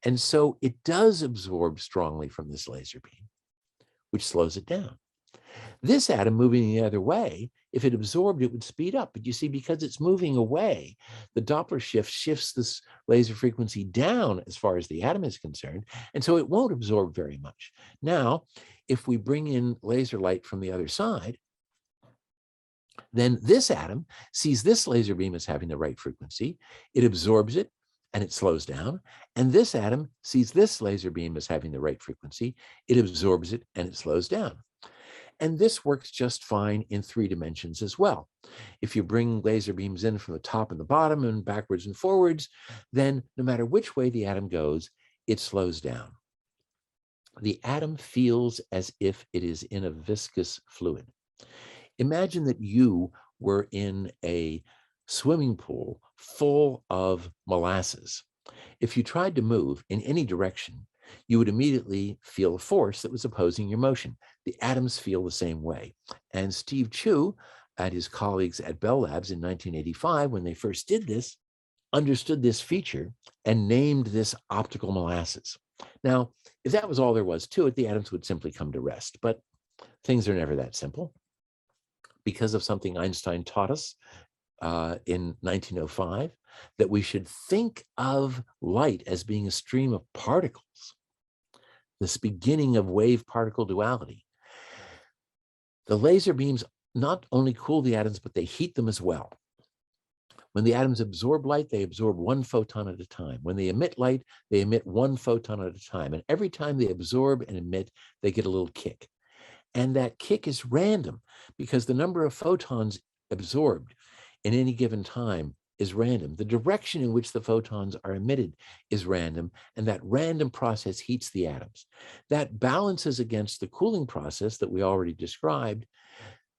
And so it does absorb strongly from this laser beam, which slows it down. This atom moving the other way, if it absorbed, it would speed up. But you see, because it's moving away, the Doppler shift shifts this laser frequency down as far as the atom is concerned. And so it won't absorb very much. Now, if we bring in laser light from the other side, then this atom sees this laser beam as having the right frequency. It absorbs it and it slows down. And this atom sees this laser beam as having the right frequency. It absorbs it and it slows down. And this works just fine in 3 dimensions as well. If you bring laser beams in from the top and the bottom and backwards and forwards, then no matter which way the atom goes, it slows down. The atom feels as if it is in a viscous fluid. Imagine that you were in a swimming pool full of molasses. If you tried to move in any direction, you would immediately feel a force that was opposing your motion. The atoms feel the same way. And Steve Chu and his colleagues at Bell Labs in 1985, when they first did this, understood this feature and named this optical molasses. Now, if that was all there was to it, the atoms would simply come to rest. But things are never that simple. Because of something Einstein taught us in 1905, that we should think of light as being a stream of particles, this beginning of wave-particle duality. The laser beams not only cool the atoms, but they heat them as well. When the atoms absorb light, they absorb 1 photon at a time. When they emit light, they emit 1 photon at a time. And every time they absorb and emit, they get a little kick. And that kick is random because the number of photons absorbed in any given time is random. The direction in which the photons are emitted is random, and that random process heats the atoms. That balances against the cooling process that we already described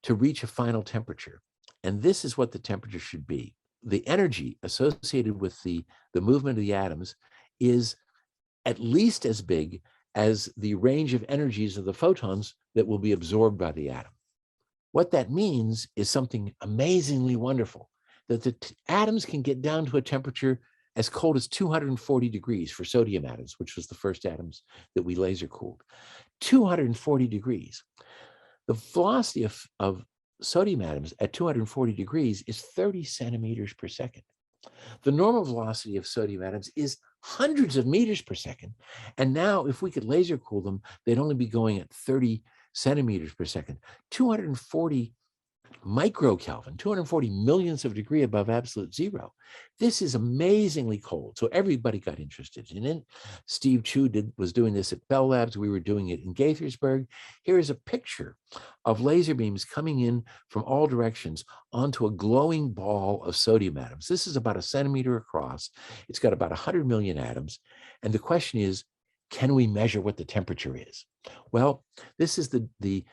to reach a final temperature. And this is what the temperature should be. The energy associated with the movement of the atoms is at least as big as the range of energies of the photons that will be absorbed by the atom. What that means is something amazingly wonderful, that the atoms can get down to a temperature as cold as 240 degrees for sodium atoms, which was the first atoms that we laser cooled. 240 degrees. The velocity of sodium atoms at 240 degrees is 30 centimeters per second. The normal velocity of sodium atoms is hundreds of meters per second. And now if we could laser cool them, they'd only be going at 30 centimeters per second. 240 microkelvin, 240 millionths of a degree above absolute zero. This is amazingly cold. So everybody got interested in it. Steve Chu was doing this at Bell Labs. We were doing it in Gaithersburg. Here is a picture of laser beams coming in from all directions onto a glowing ball of sodium atoms. This is about a centimeter across. It's got about 100 million atoms. And the question is, can we measure what the temperature is? Well, this is the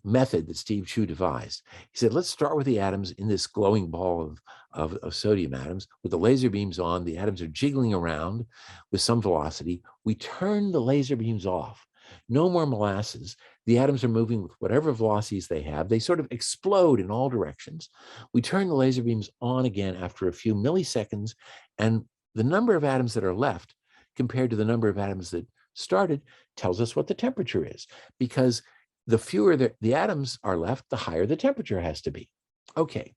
method that Steve Chu devised. He said, let's start with the atoms in this glowing ball of sodium atoms with the laser beams on. The atoms are jiggling around with some velocity. We turn the laser beams off. No more molasses. The atoms are moving with whatever velocities they have. They sort of explode in all directions. We turn the laser beams on again after a few milliseconds, and the number of atoms that are left compared to the number of atoms that started tells us what the temperature is, because the fewer the atoms are left, the higher the temperature has to be. Okay,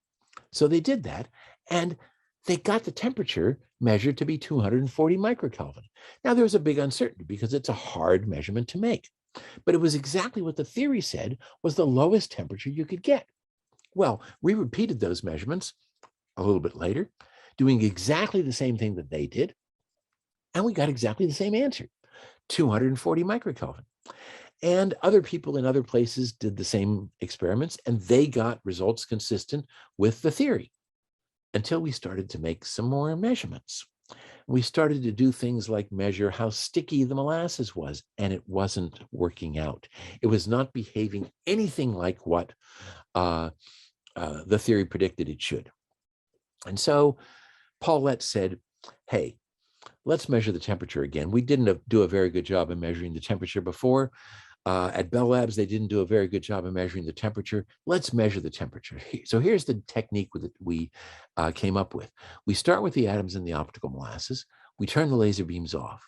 so they did that, and they got the temperature measured to be 240 microkelvin. Now, there was a big uncertainty because it's a hard measurement to make, but it was exactly what the theory said was the lowest temperature you could get. Well, we repeated those measurements a little bit later, doing exactly the same thing that they did, and we got exactly the same answer, 240 microkelvin. And other people in other places did the same experiments, and they got results consistent with the theory until we started to make some more measurements. We started to do things like measure how sticky the molasses was, and it wasn't working out. It was not behaving anything like what the theory predicted it should. And so Paulette said, hey, let's measure the temperature again. We didn't do a very good job of measuring the temperature before. At Bell Labs, they didn't do a very good job of measuring the temperature. Let's measure the temperature. So here's the technique that we came up with. We start with the atoms in the optical molasses. We turn the laser beams off.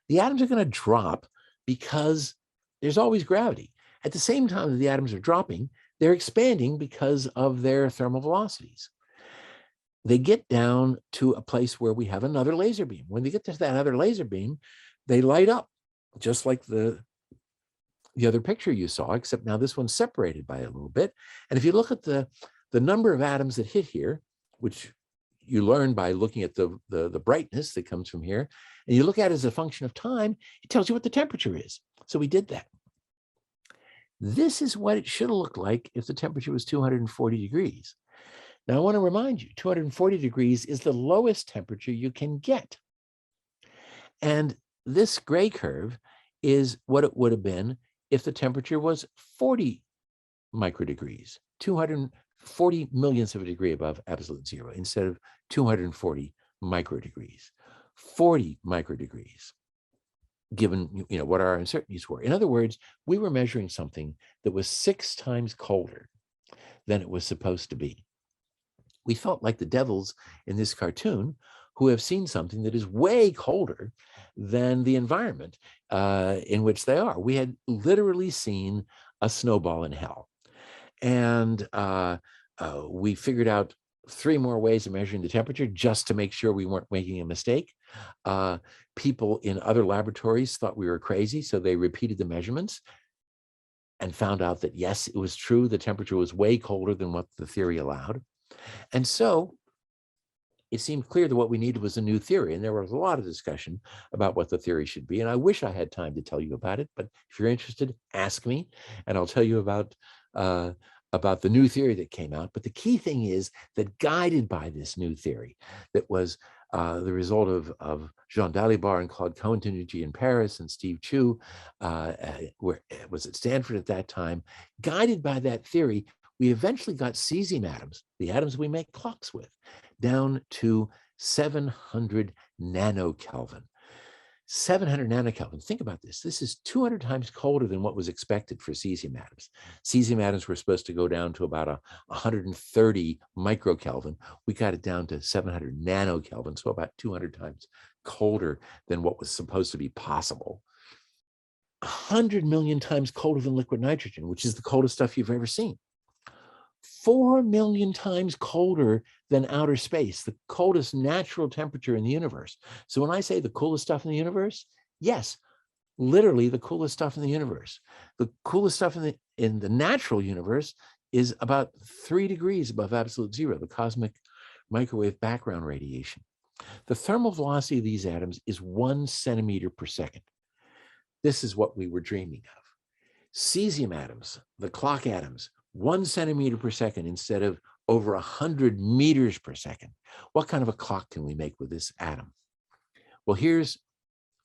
The atoms are going to drop because there's always gravity. At the same time that the atoms are dropping, they're expanding because of their thermal velocities. They get down to a place where we have another laser beam. When they get to that other laser beam, they light up, just like the other picture you saw, except now this one's separated by a little bit. And if you look at the number of atoms that hit here, which you learn by looking at the brightness that comes from here, and you look at it as a function of time, it tells you what the temperature is. So we did that. This is what it should have looked like if the temperature was 240 degrees. Now, I want to remind you, 240 degrees is the lowest temperature you can get. And this gray curve is what it would have been if the temperature was 40 microdegrees, 240 millionths of a degree above absolute zero, instead of 240 microdegrees, 40 microdegrees, given what our uncertainties were. In other words, we were measuring something that was 6 times colder than it was supposed to be. We felt like the devils in this cartoon who have seen something that is way colder than the environment in which they are. We had literally seen a snowball in hell. And we figured out 3 more ways of measuring the temperature just to make sure we weren't making a mistake. People in other laboratories thought we were crazy, so they repeated the measurements and found out that, yes, it was true. The temperature was way colder than what the theory allowed. And so it seemed clear that what we needed was a new theory. And there was a lot of discussion about what the theory should be. And I wish I had time to tell you about it. But if you're interested, ask me, and I'll tell you about the new theory that came out. But the key thing is that, guided by this new theory that was the result of Jean Dalibard and Claude Cohen-Tanougy in Paris, and Steve Chu was at Stanford at that time, guided by that theory, we eventually got cesium atoms, the atoms we make clocks with, down to 700 nanokelvin. 700 nanokelvin. Think about this. This is 200 times colder than what was expected for cesium atoms. Cesium atoms were supposed to go down to about 130 microkelvin. We got it down to 700 nanokelvin, so about 200 times colder than what was supposed to be possible. 100 million times colder than liquid nitrogen, which is the coldest stuff you've ever seen. 4 million times colder than outer space, the coldest natural temperature in the universe. So when I say the coolest stuff in the universe, yes, literally the coolest stuff in the universe. The coolest stuff in the natural universe is about 3 degrees above absolute zero, the cosmic microwave background radiation. The thermal velocity of these atoms is 1 centimeter per second. This is what we were dreaming of. Cesium atoms, the clock atoms, 1 centimeter per second instead of over 100 meters per second. What kind of a clock can we make with this atom? Well, here's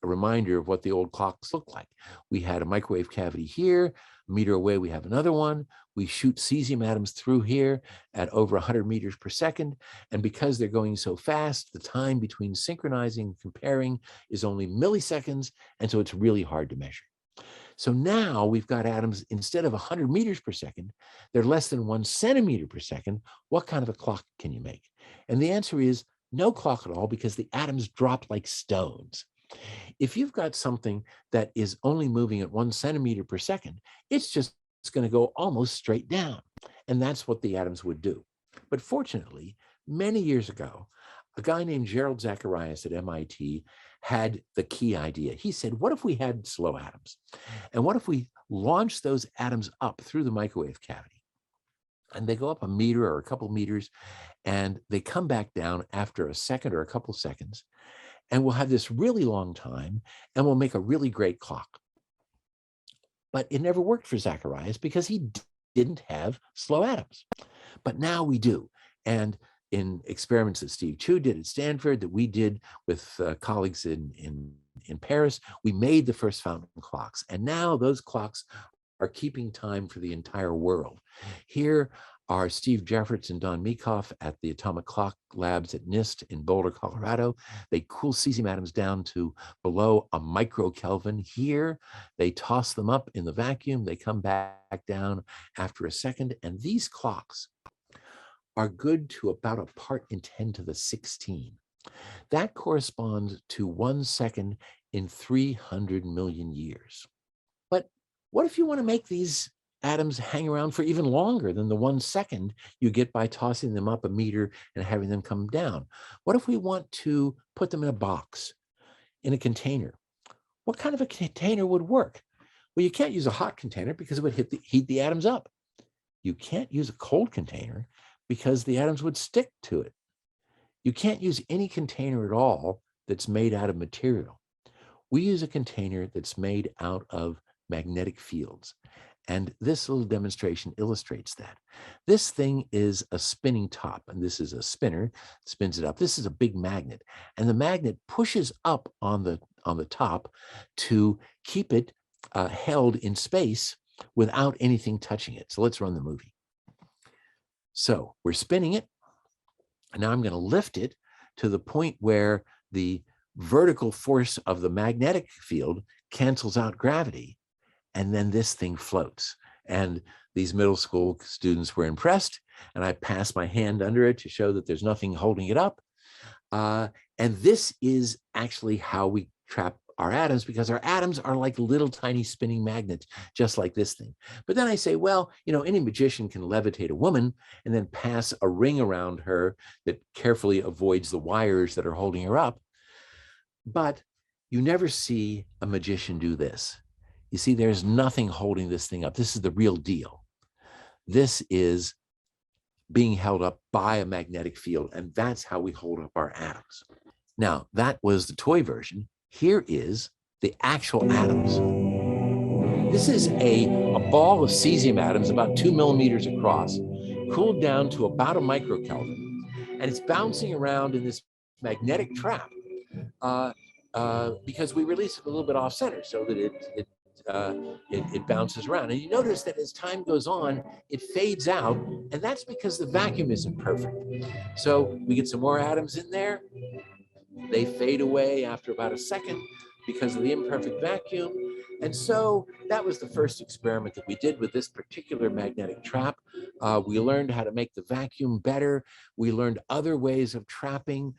a reminder of what the old clocks looked like. We had a microwave cavity here, a meter away we have another one. We shoot cesium atoms through here at over 100 meters per second. And because they're going so fast, the time between synchronizing and comparing is only milliseconds. And so it's really hard to measure. So now we've got atoms, instead of 100 meters per second, they're less than 1 centimeter per second. What kind of a clock can you make? And the answer is no clock at all, because the atoms drop like stones. If you've got something that is only moving at 1 centimeter per second, it's going to go almost straight down. And that's what the atoms would do. But fortunately, many years ago, a guy named Gerald Zacharias at MIT had the key idea. He said, what if we had slow atoms? And what if we launch those atoms up through the microwave cavity? And they go up a meter or a couple meters, and they come back down after a second or a couple seconds. And we'll have this really long time, and we'll make a really great clock. But it never worked for Zacharias because he didn't have slow atoms. But now we do. And in experiments that Steve Chu did at Stanford, that we did with colleagues in Paris, we made the first fountain clocks. And now those clocks are keeping time for the entire world. Here are Steve Jeffords and Don Meekoff at the Atomic Clock Labs at NIST in Boulder, Colorado. They cool cesium atoms down to below a microkelvin. Here, they toss them up in the vacuum. They come back down after a second. And these clocks are good to about a part in 10 to the 16. That corresponds to 1 second in 300 million years. But what if you want to make these atoms hang around for even longer than the 1 second you get by tossing them up a meter and having them come down? What if we want to put them in a box, in a container? What kind of a container would work? Well, you can't use a hot container because it would heat the atoms up. You can't use a cold container because the atoms would stick to it. You can't use any container at all that's made out of material. We use a container that's made out of magnetic fields. And this little demonstration illustrates that. This thing is a spinning top, and this is a spinner, spins it up. This is a big magnet, and the magnet pushes up on the top to keep it held in space without anything touching it. So let's run the movie. So we're spinning it, and now I'm going to lift it to the point where the vertical force of the magnetic field cancels out gravity, and then this thing floats. And these middle school students were impressed, and I passed my hand under it to show that there's nothing holding it up. And this is actually how we trap our atoms, because our atoms are like little tiny spinning magnets, just like this thing. But then I say, well, any magician can levitate a woman and then pass a ring around her that carefully avoids the wires that are holding her up. But you never see a magician do this. You see, there's nothing holding this thing up. This is the real deal. This is being held up by a magnetic field, and that's how we hold up our atoms. Now, that was the toy version. Here is the actual atoms. This is a ball of cesium atoms about 2 millimeters across, cooled down to about a microkelvin, and it's bouncing around in this magnetic trap because we release it a little bit off center so that it bounces around. And you notice that as time goes on, it fades out, and that's because the vacuum isn't perfect. So we get some more atoms in there. They fade away after about a second. because of the imperfect vacuum. And so that was the first experiment that we did with this particular magnetic trap. We learned how to make the vacuum better. We learned other ways of trapping.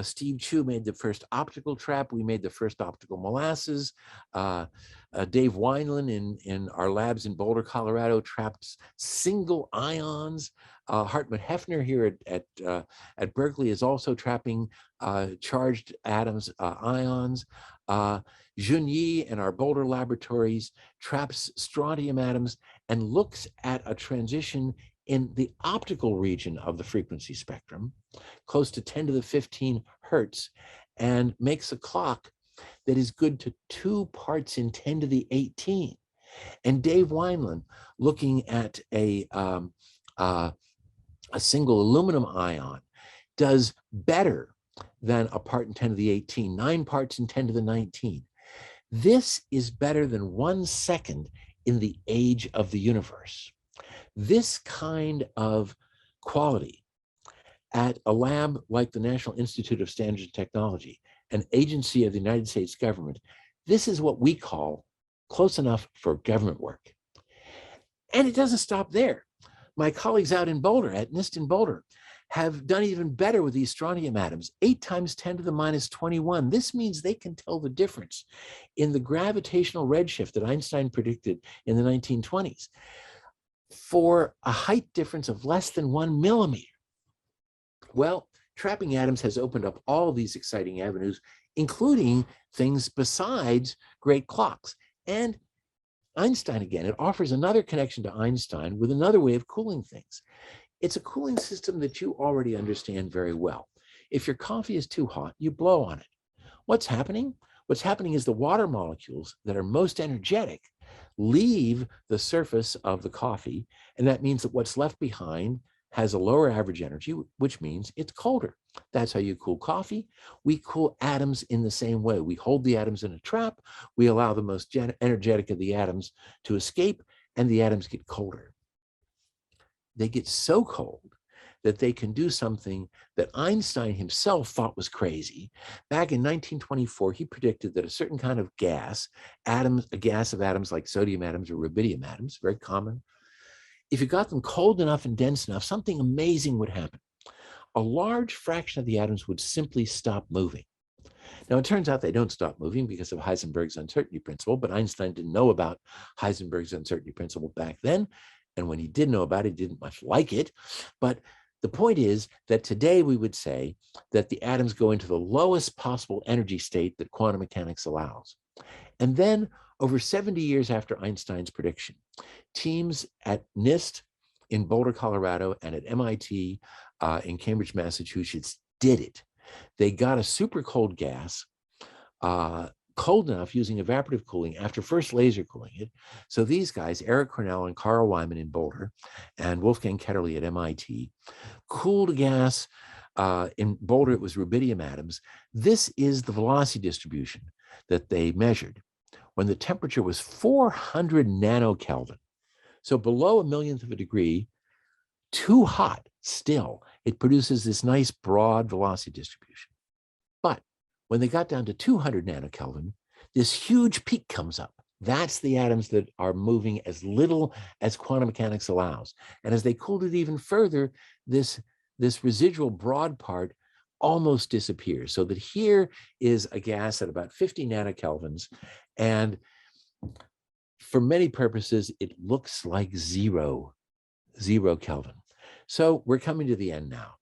Steve Chu made the first optical trap. We made the first optical molasses. Dave Wineland in our labs in Boulder, Colorado, trapped single ions. Hartmut Hefner here at Berkeley is also trapping charged atoms, ions. Junyi in our Boulder laboratories traps strontium atoms and looks at a transition in the optical region of the frequency spectrum, close to 10 to the 15 hertz, and makes a clock that is good to 2 parts in 10 to the 18. And Dave Wineland, looking at a single aluminum ion, does better than a part in 10 to the 18, 9 parts in 10 to the 19. This is better than 1 second in the age of the universe. This kind of quality at a lab like the National Institute of Standards and Technology, an agency of the United States government, this is what we call close enough for government work. And it doesn't stop there. My colleagues out in Boulder, at NIST in Boulder, have done even better with these strontium atoms, 8 times 10 to the minus 21. This means they can tell the difference in the gravitational redshift that Einstein predicted in the 1920s for a height difference of less than 1 millimeter. Well, trapping atoms has opened up all these exciting avenues, including things besides great clocks. And Einstein, again, it offers another connection to Einstein with another way of cooling things. It's a cooling system that you already understand very well. If your coffee is too hot, you blow on it. What's happening? What's happening is the water molecules that are most energetic leave the surface of the coffee, and that means that what's left behind has a lower average energy, which means it's colder. That's how you cool coffee. We cool atoms in the same way. We hold the atoms in a trap, we allow the most energetic of the atoms to escape, and the atoms get colder. They get so cold that they can do something that Einstein himself thought was crazy. Back in 1924, he predicted that a certain kind of gas, a gas of atoms like sodium atoms or rubidium atoms, very common, if you got them cold enough and dense enough, something amazing would happen. A large fraction of the atoms would simply stop moving. Now, it turns out they don't stop moving because of Heisenberg's uncertainty principle, but Einstein didn't know about Heisenberg's uncertainty principle back then. And when he did know about it, he didn't much like it. But the point is that today we would say that the atoms go into the lowest possible energy state that quantum mechanics allows. And then over 70 years after Einstein's prediction, teams at NIST in Boulder, Colorado, and at MIT in Cambridge, Massachusetts did it. They got a super cold gas, cold enough using evaporative cooling after first laser cooling it. So these guys, Eric Cornell and Carl Wyman in Boulder and Wolfgang Ketterle at MIT, cooled a gas. In Boulder, it was rubidium atoms. This is the velocity distribution that they measured when the temperature was 400 nanokelvin. So below a millionth of a degree, too hot still, it produces this nice broad velocity distribution. But when they got down to 200 nanokelvin, this huge peak comes up. That's the atoms that are moving as little as quantum mechanics allows. And as they cooled it even further, this residual broad part almost disappears. So that here is a gas at about 50 nanokelvins. And for many purposes, it looks like zero Kelvin. So we're coming to the end now.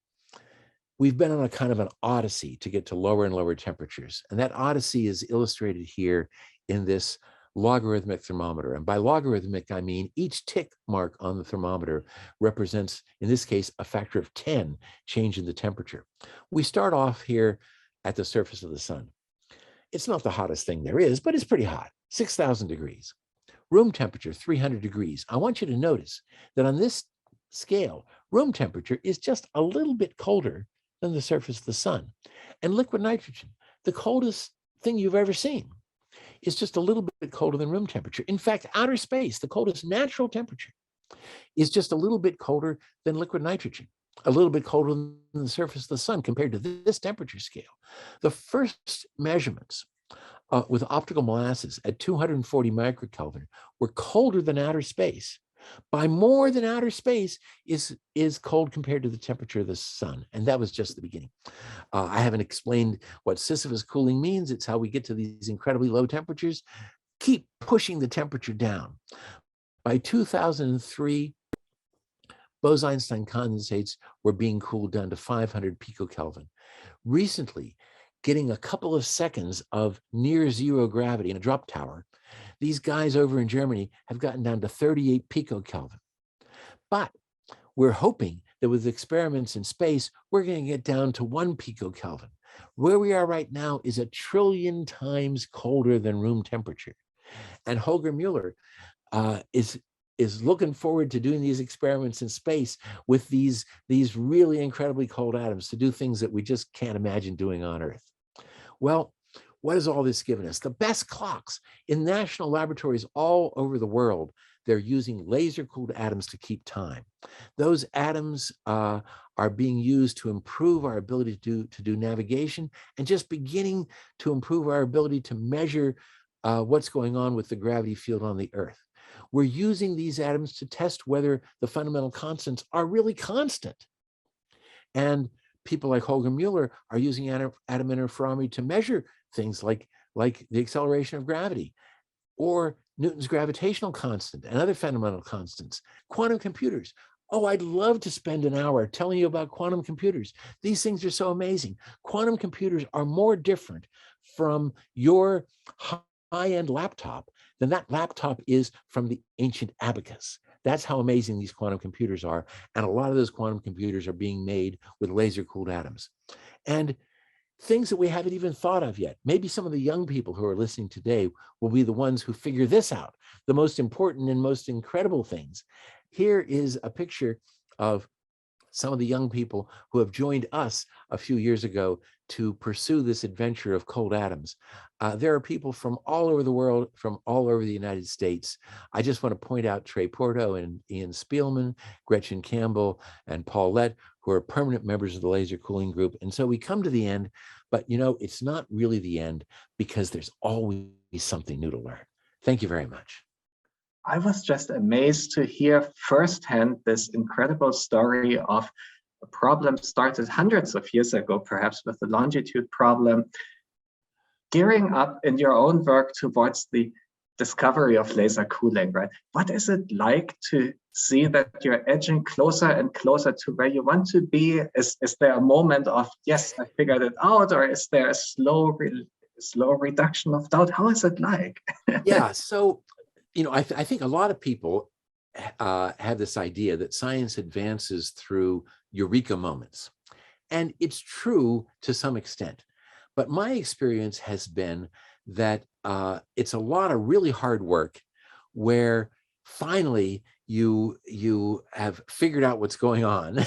We've been on a kind of an odyssey to get to lower and lower temperatures. And that odyssey is illustrated here in this logarithmic thermometer. And by logarithmic, I mean each tick mark on the thermometer represents, in this case, a factor of 10 change in the temperature. We start off here at the surface of the sun. It's not the hottest thing there is, but it's pretty hot, 6,000 degrees. Room temperature, 300 degrees. I want you to notice that on this scale, room temperature is just a little bit colder than the surface of the sun. And liquid nitrogen, the coldest thing you've ever seen, is just a little bit colder than room temperature. In fact, outer space, the coldest natural temperature, is just a little bit colder than liquid nitrogen, a little bit colder than the surface of the sun compared to this temperature scale. The first measurements with optical molasses at 240 microkelvin were colder than outer space. By more than outer space is cold compared to the temperature of the sun. And that was just the beginning. I haven't explained what Sisyphus cooling means. It's how we get to these incredibly low temperatures. Keep pushing the temperature down. By 2003, Bose-Einstein condensates were being cooled down to 500 picokelvin. Recently, getting a couple of seconds of near zero gravity in a drop tower, these guys over in Germany have gotten down to 38 picokelvin. But we're hoping that with experiments in space, we're going to get down to 1 picokelvin. Where we are right now is 1 trillion times colder than room temperature. And Holger Mueller is looking forward to doing these experiments in space with these really incredibly cold atoms to do things that we just can't imagine doing on Earth. Well, what has all this given us? The best clocks in national laboratories all over the world. They're using laser-cooled atoms to keep time. Those atoms are being used to improve our ability to do navigation and just beginning to improve our ability to measure what's going on with the gravity field on the Earth. We're using these atoms to test whether the fundamental constants are really constant. And people like Holger Mueller are using atom interferometry to measure things like the acceleration of gravity or Newton's gravitational constant and other fundamental constants. Quantum computers. Oh, I'd love to spend an hour telling you about quantum computers. These things are so amazing. Quantum computers are more different from your high-end laptop than that laptop is from the ancient abacus. That's how amazing these quantum computers are. And a lot of those quantum computers are being made with laser-cooled atoms. And things that we haven't even thought of yet. Maybe some of the young people who are listening today will be the ones who figure this out, the most important and most incredible things. Here is a picture of some of the young people who have joined us a few years ago to pursue this adventure of cold atoms. There are people from all over the world, from all over the United States. I just want to point out Trey Porto and Ian Spielman, Gretchen Campbell, and Paul Lett, who are permanent members of the laser cooling group. And so we come to the end, but you know, it's not really the end because there's always something new to learn. Thank you very much. I was just amazed to hear firsthand this incredible story of a problem started hundreds of years ago, perhaps with the longitude problem, gearing up in your own work towards the discovery of laser cooling, right? What is it like to see that you're edging closer and closer to where you want to be? Is there a moment of, yes, I figured it out, or is there a slow reduction of doubt? How is it like? Yeah, so you know, I think a lot of people have this idea that science advances through eureka moments. And it's true to some extent. But my experience has been that it's a lot of really hard work where finally you have figured out what's going on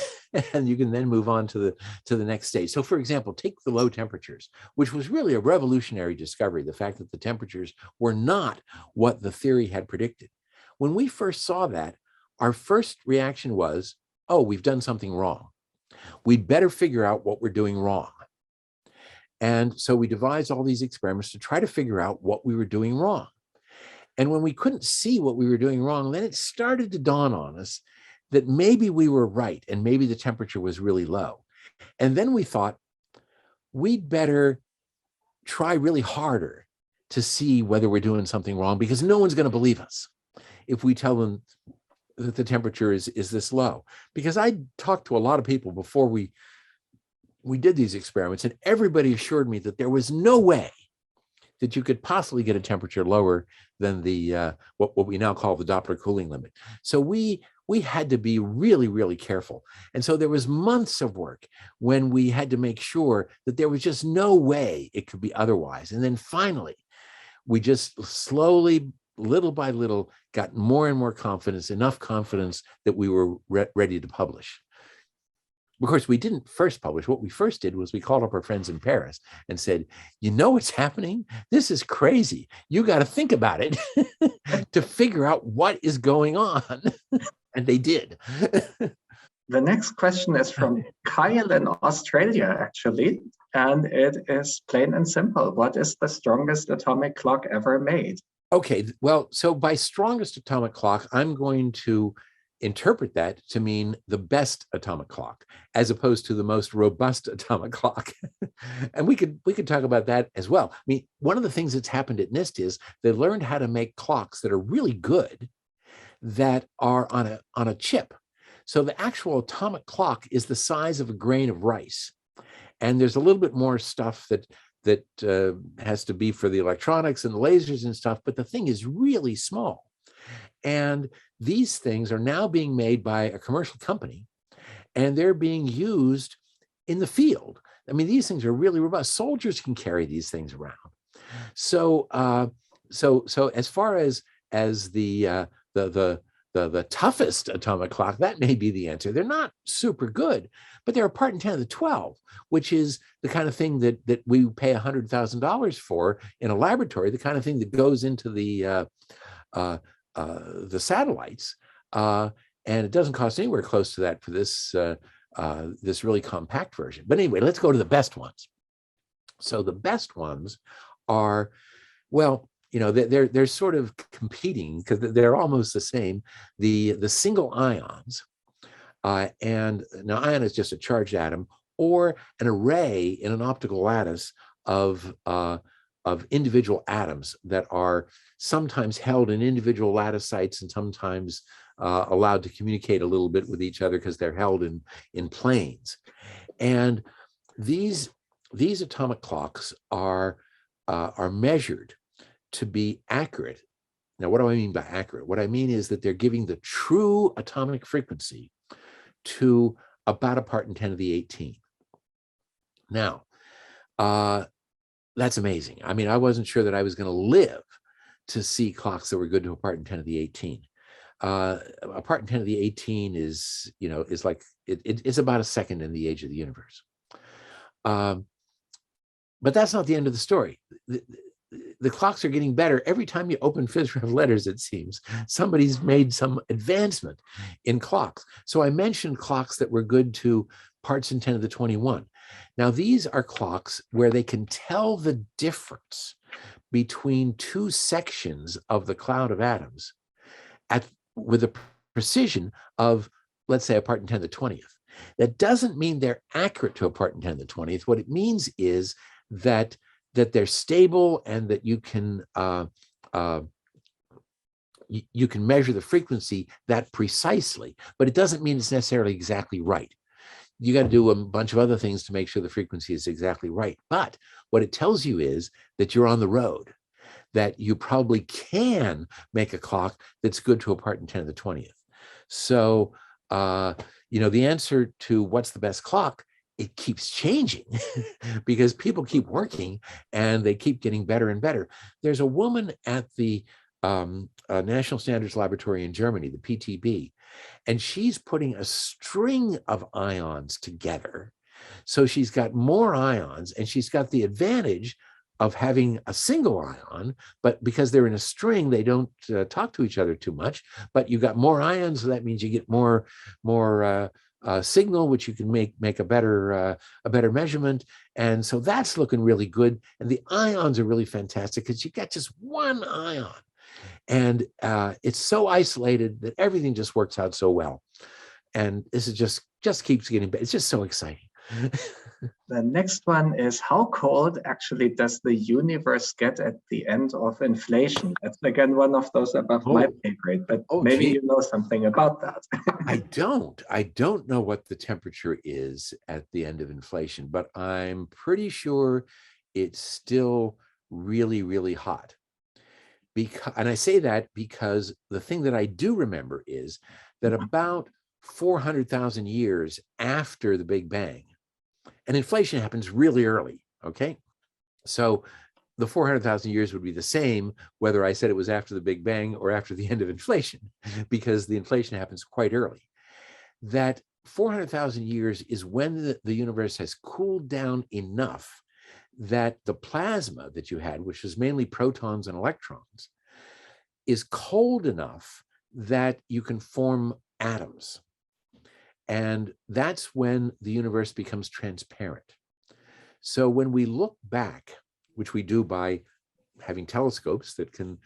and you can then move on to the next stage. So for example, take the low temperatures, which was really a revolutionary discovery, the fact that the temperatures were not what the theory had predicted. When we first saw that, our first reaction was, oh, we've done something wrong. We'd better figure out what we're doing wrong. And so we devised all these experiments to try to figure out what we were doing wrong. And when we couldn't see what we were doing wrong, then it started to dawn on us that maybe we were right and maybe the temperature was really low. And then we thought we'd better try really harder to see whether we're doing something wrong, because no one's going to believe us if we tell them that the temperature is this low. Because I talked to a lot of people before we did these experiments, and everybody assured me that there was no way that you could possibly get a temperature lower than the what we now call the Doppler cooling limit. So we had to be really, really careful. And so there was months of work when we had to make sure that there was just no way it could be otherwise. And then finally, we just slowly, little by little, got more and more confidence, enough confidence that we were ready to publish. Of course, we didn't first publish. What we first did was we called up our friends in Paris and said, you know what's happening? This is crazy. You got to think about it to figure out what is going on. And they did. The next question is from Kyle in Australia, actually. And it is plain and simple. What is the strongest atomic clock ever made? Okay, well, so by strongest atomic clock, I'm going to interpret that to mean the best atomic clock, as opposed to the most robust atomic clock. And we could talk about that as well. I mean, one of the things that's happened at NIST is they learned how to make clocks that are really good, that are on a chip. So the actual atomic clock is the size of a grain of rice. And there's a little bit more stuff that has to be for the electronics and the lasers and stuff, but the thing is really small. And these things are now being made by a commercial company, and they're being used in the field. I mean, these things are really robust. Soldiers can carry these things around. So, so as far as the toughest atomic clock, that may be the answer. They're not super good, but they're a part in 10 to the 12, which is the kind of thing that we pay $100,000 for in a laboratory, the kind of thing that goes into the satellites, and it doesn't cost anywhere close to that for this this really compact version. But anyway, let's go to the best ones. So the best ones are, well, you know, they're sort of competing because they're almost the same. The single ions, and now ion is just a charged atom, or an array in an optical lattice of individual atoms that are sometimes held in individual lattice sites and sometimes allowed to communicate a little bit with each other because they're held in planes. And these atomic clocks are measured to be accurate. Now, what do I mean by accurate? What I mean is that they're giving the true atomic frequency to about a part in 10 to the 18. Now, that's amazing. I mean, I wasn't sure that I was going to live to see clocks that were good to a part in 10 to the 18. A part in 10 to the 18 is, you know, is like, it's about a second in the age of the universe. But that's not the end of the story. The clocks are getting better. Every time you open Physrev letters, it seems, somebody's made some advancement in clocks. So I mentioned clocks that were good to parts in 10 to the 21. Now, these are clocks where they can tell the difference between two sections of the cloud of atoms with a precision of, let's say, a part in 10 to the 20th. That doesn't mean they're accurate to a part in 10 to the 20th. What it means is that they're stable and that you can measure the frequency that precisely, but it doesn't mean it's necessarily exactly right. You got to do a bunch of other things to make sure the frequency is exactly right. But what it tells you is that you're on the road, that you probably can make a clock that's good to a part in 10 to the 20th. So, you know, the answer to what's the best clock, it keeps changing because people keep working and they keep getting better and better. There's a woman at the National Standards Laboratory in Germany, the PTB, and she's putting a string of ions together. So she's got more ions, and she's got the advantage of having a single ion, but because they're in a string, they don't talk to each other too much. But you've got more ions, so that means you get more signal, which you can make a better measurement. And so that's looking really good. And the ions are really fantastic because you get just one ion. And it's so isolated that everything just works out so well. And this is just keeps getting better. It's just so exciting. The next one is, how cold actually does the universe get at the end of inflation? That's again one of those above my pay grade, but maybe you know something about that. I don't know what the temperature is at the end of inflation, but I'm pretty sure it's still really, really hot. And I say that because the thing that I do remember is that about 400,000 years after the Big Bang, and inflation happens really early, okay? So the 400,000 years would be the same whether I said it was after the Big Bang or after the end of inflation, because the inflation happens quite early. That 400,000 years is when the universe has cooled down enough that the plasma that you had, which was mainly protons and electrons, is cold enough that you can form atoms. And that's when the universe becomes transparent. So when we look back, which we do by having telescopes that can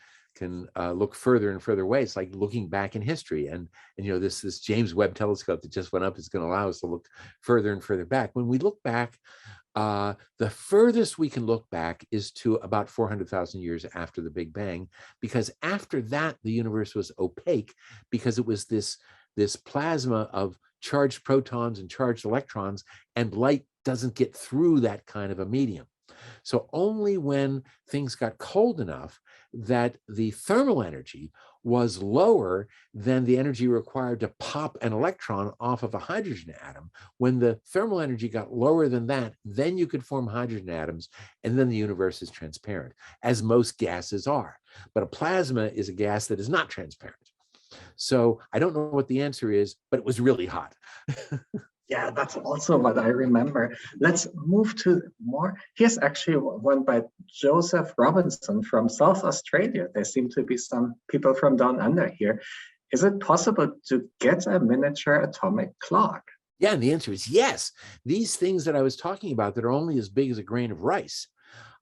look further and further away, it's like looking back in history. And you know, this James Webb telescope that just went up is going to allow us to look further and further back. When we look back, the furthest we can look back is to about 400,000 years after the Big Bang, because after that, the universe was opaque because it was this plasma of charged protons and charged electrons, and light doesn't get through that kind of a medium. So only when things got cold enough that the thermal energy was lower than the energy required to pop an electron off of a hydrogen atom, when the thermal energy got lower than that, then you could form hydrogen atoms, and then the universe is transparent, as most gases are. But a plasma is a gas that is not transparent. So I don't know what the answer is, but it was really hot. Yeah, that's also what I remember. Let's move to more. Here's actually one by Joseph Robinson from South Australia. There seem to be some people from down under here. Is it possible to get a miniature atomic clock? Yeah, and the answer is yes. These things that I was talking about that are only as big as a grain of rice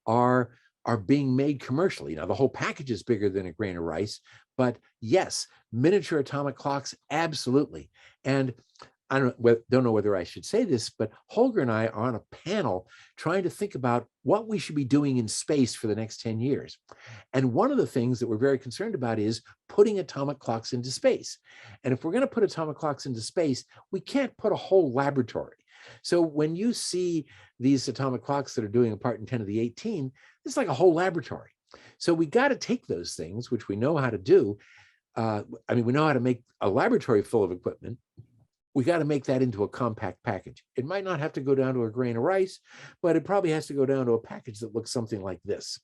are being made commercially. Now, the whole package is bigger than a grain of rice, but yes, miniature atomic clocks, absolutely. And I don't know whether I should say this, but Holger and I are on a panel trying to think about what we should be doing in space for the next 10 years. And one of the things that we're very concerned about is putting atomic clocks into space. And if we're going to put atomic clocks into space, we can't put a whole laboratory. So when you see these atomic clocks that are doing a part in 10 to the 18, it's like a whole laboratory. So we got to take those things, which we know how to do. We know how to make a laboratory full of equipment. We got to make that into a compact package. It might not have to go down to a grain of rice, but it probably has to go down to a package that looks something like this.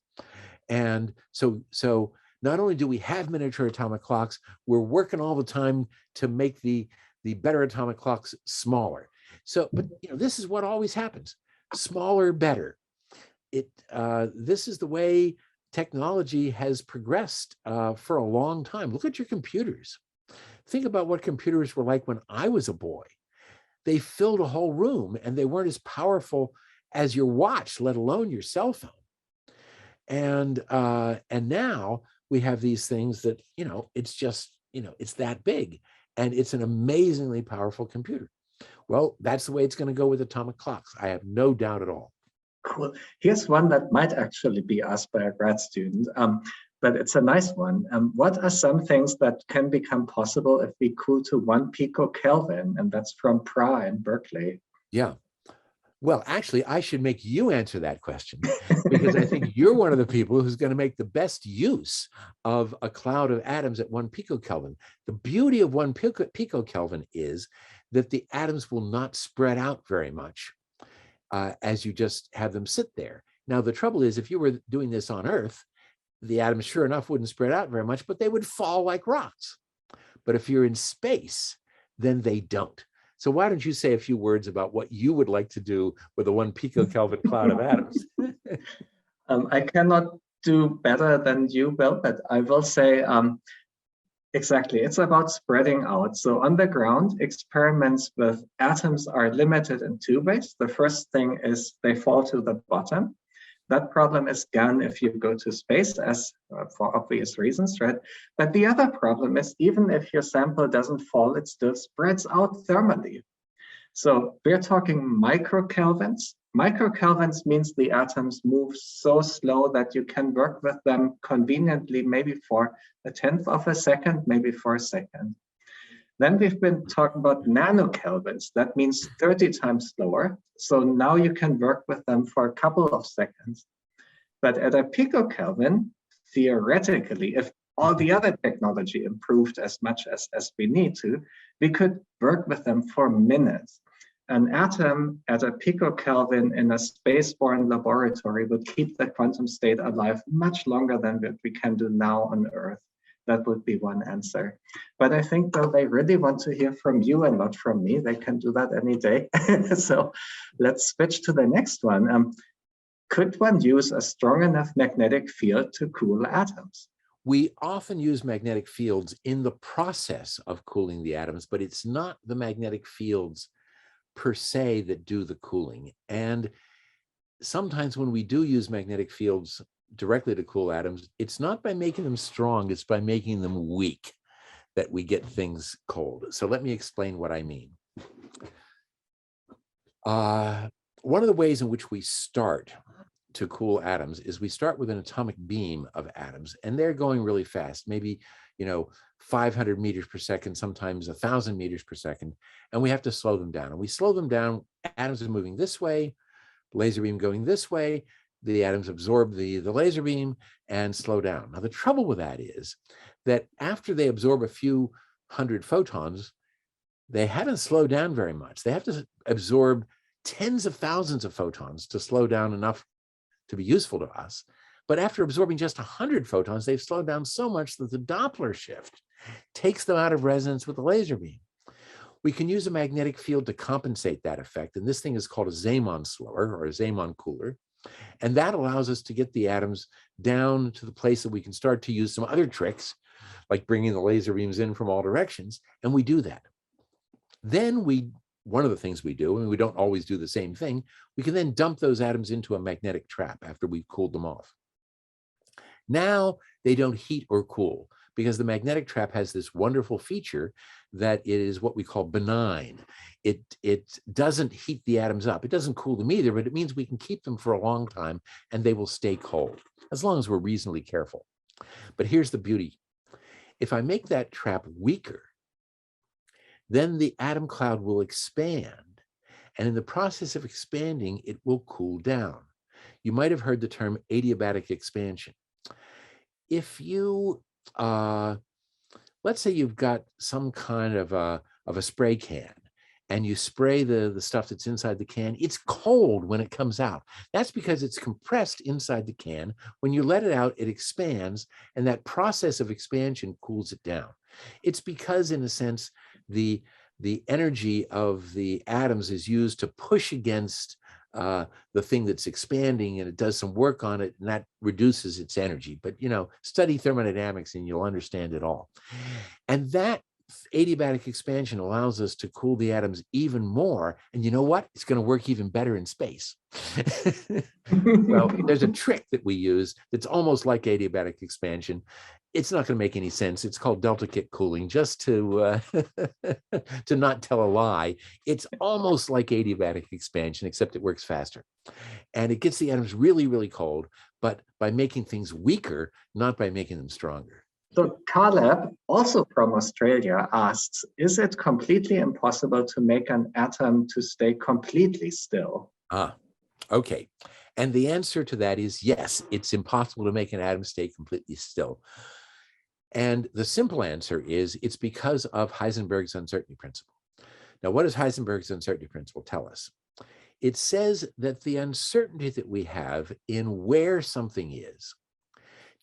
And so not only do we have miniature atomic clocks, we're working all the time to make the better atomic clocks smaller. So, but you know, this is what always happens: smaller, better. This is the way technology has progressed for a long time. Look at your computers. Think about what computers were like when I was a boy. They filled a whole room, and they weren't as powerful as your watch, let alone your cell phone. And now we have these things that, you know, it's just, you know, it's that big, and it's an amazingly powerful computer. Well, that's the way it's going to go with atomic clocks. I have no doubt at all. Cool. Here's one that might actually be asked by a grad student. But it's a nice one. What are some things that can become possible if we cool to 1 picokelvin? And that's from Pra in Berkeley. Yeah. Well, actually, I should make you answer that question, because I think you're one of the people who's going to make the best use of a cloud of atoms at 1 picokelvin. The beauty of 1 picokelvin is that the atoms will not spread out very much as you just have them sit there. Now, the trouble is, if you were doing this on Earth, the atoms, sure enough, wouldn't spread out very much, but they would fall like rocks. But if you're in space, then they don't. So why don't you say a few words about what you would like to do with a 1 picokelvin cloud of atoms? I cannot do better than you, Bill, but I will say exactly, it's about spreading out. So on the ground, experiments with atoms are limited in 2 ways. The first thing is they fall to the bottom. That problem is gone if you go to space, as for obvious reasons, right? But the other problem is, even if your sample doesn't fall, it still spreads out thermally. So we're talking microkelvins. Microkelvins means the atoms move so slow that you can work with them conveniently, maybe for 1/10 of a second, maybe for a second. Then we've been talking about nanokelvins. That means 30 times slower. So now you can work with them for a couple of seconds. But at a picokelvin, theoretically, if all the other technology improved as much as we need to, we could work with them for minutes. An atom at a picokelvin in a spaceborne laboratory would keep the quantum state alive much longer than what we can do now on Earth. That would be one answer. But I think, though, they really want to hear from you and not from me. They can do that any day. So let's switch to the next one. Could one use a strong enough magnetic field to cool atoms? We often use magnetic fields in the process of cooling the atoms, but it's not the magnetic fields per se that do the cooling. And sometimes when we do use magnetic fields directly to cool atoms, it's not by making them strong, it's by making them weak that we get things cold. So let me explain what I mean. One of the ways in which we start to cool atoms is we start with an atomic beam of atoms, and they're going really fast, maybe 500 meters per second, sometimes 1,000 meters per second, and we have to slow them down. And we slow them down, atoms are moving this way, laser beam going this way, the atoms absorb the laser beam and slow down. Now, the trouble with that is that after they absorb a few hundred photons, they haven't slowed down very much. They have to absorb tens of thousands of photons to slow down enough to be useful to us. But after absorbing just 100 photons, they've slowed down so much that the Doppler shift takes them out of resonance with the laser beam. We can use a magnetic field to compensate that effect, and this thing is called a Zeeman slower or a Zeeman cooler. And that allows us to get the atoms down to the place that we can start to use some other tricks, like bringing the laser beams in from all directions, and we do that. Then one of the things we do, and we don't always do the same thing, we can then dump those atoms into a magnetic trap after we've cooled them off. Now they don't heat or cool because the magnetic trap has this wonderful feature that it is what we call benign. It doesn't heat the atoms up. It doesn't cool them either, but it means we can keep them for a long time and they will stay cold as long as we're reasonably careful. But here's the beauty. If I make that trap weaker, then the atom cloud will expand. And in the process of expanding, it will cool down. You might have heard the term adiabatic expansion. If you, let's say you've got some kind of a spray can and you spray the stuff that's inside the can, it's cold when it comes out. That's because it's compressed inside the can. When you let it out, it expands, and that process of expansion cools it down. It's because, in a sense, the energy of the atoms is used to push against the thing that's expanding, and it does some work on it, and that reduces its energy. But, study thermodynamics and you'll understand it all. And that adiabatic expansion allows us to cool the atoms even more. And you know what? It's going to work even better in space. Well, there's a trick that we use that's almost like adiabatic expansion. It's not going to make any sense. It's called delta kit cooling, just to to not tell a lie. It's almost like adiabatic expansion, except it works faster. And it gets the atoms really, really cold, but by making things weaker, not by making them stronger. So Caleb, also from Australia, asks, is it completely impossible to make an atom to stay completely still? Okay. And the answer to that is yes, it's impossible to make an atom stay completely still. And the simple answer is it's because of Heisenberg's uncertainty principle. Now, what does Heisenberg's uncertainty principle tell us? It says that the uncertainty that we have in where something is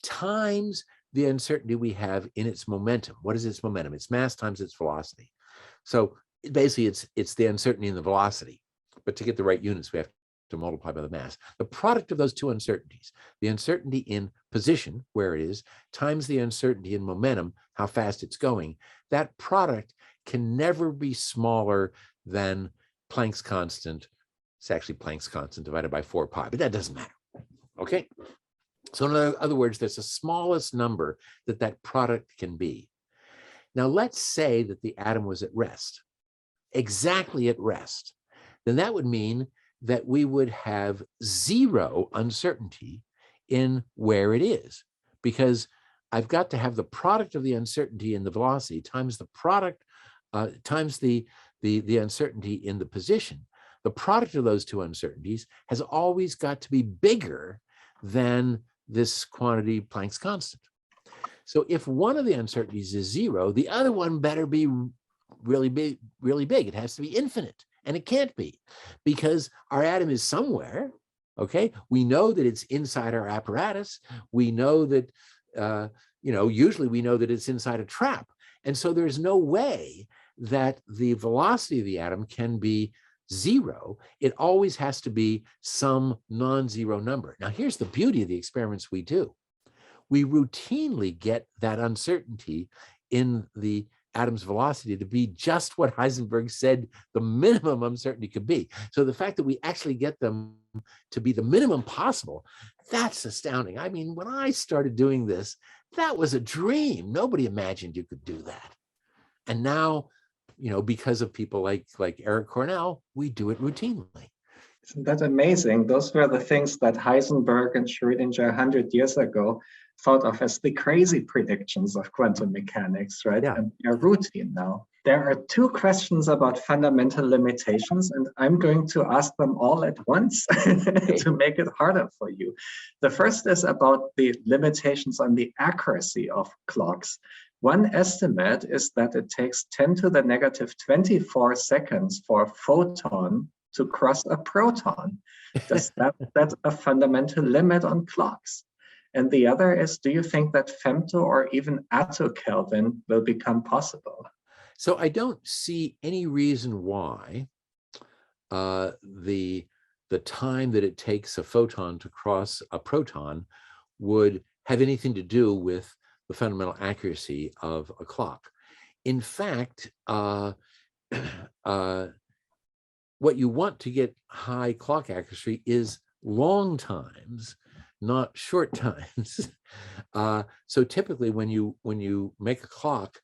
times the uncertainty we have in its momentum. What is its momentum? It's mass times its velocity. So basically, it's the uncertainty in the velocity. But to get the right units, we have to multiply by the mass. The product of those two uncertainties, the uncertainty in position, where it is, times the uncertainty in momentum, how fast it's going, that product can never be smaller than Planck's constant. It's actually Planck's constant divided by 4 pi, but that doesn't matter. Okay? So in other words, there's the smallest number that product can be. Now, let's say that the atom was at rest, exactly at rest. Then that would mean that we would have zero uncertainty in where it is, because I've got to have the product of the uncertainty in the velocity times the product times the uncertainty in the position. The product of those two uncertainties has always got to be bigger than this quantity Planck's constant. So if one of the uncertainties is zero, the other one better be really big, really big. It has to be infinite, and it can't be, because our atom is somewhere. Okay, we know that it's inside our apparatus. We know that usually we know that it's inside a trap, and so there's no way that the velocity of the atom can be zero. It always has to be some non-zero number. Now, here's the beauty of the experiments we do. We routinely get that uncertainty in the atoms' velocity to be just what Heisenberg said the minimum uncertainty could be. So the fact that we actually get them to be the minimum possible, that's astounding. I mean, when I started doing this, that was a dream. Nobody imagined you could do that. And now, you know, because of people like Eric Cornell, we do it routinely. Isn't that amazing? Those were the things that Heisenberg and Schrödinger 100 years ago thought of as the crazy predictions of quantum mechanics, right? Yeah. And they're routine now. There are two questions about fundamental limitations, and I'm going to ask them all at once to make it harder for you. The first is about the limitations on the accuracy of clocks. One estimate is that it takes 10 to the negative 24 seconds for a photon to cross a proton. That's a fundamental limit on clocks. And the other is, do you think that femto or even attokelvin will become possible? So I don't see any reason why the time that it takes a photon to cross a proton would have anything to do with the fundamental accuracy of a clock. In fact, what you want to get high clock accuracy is long times, not short times. So typically when you make a clock,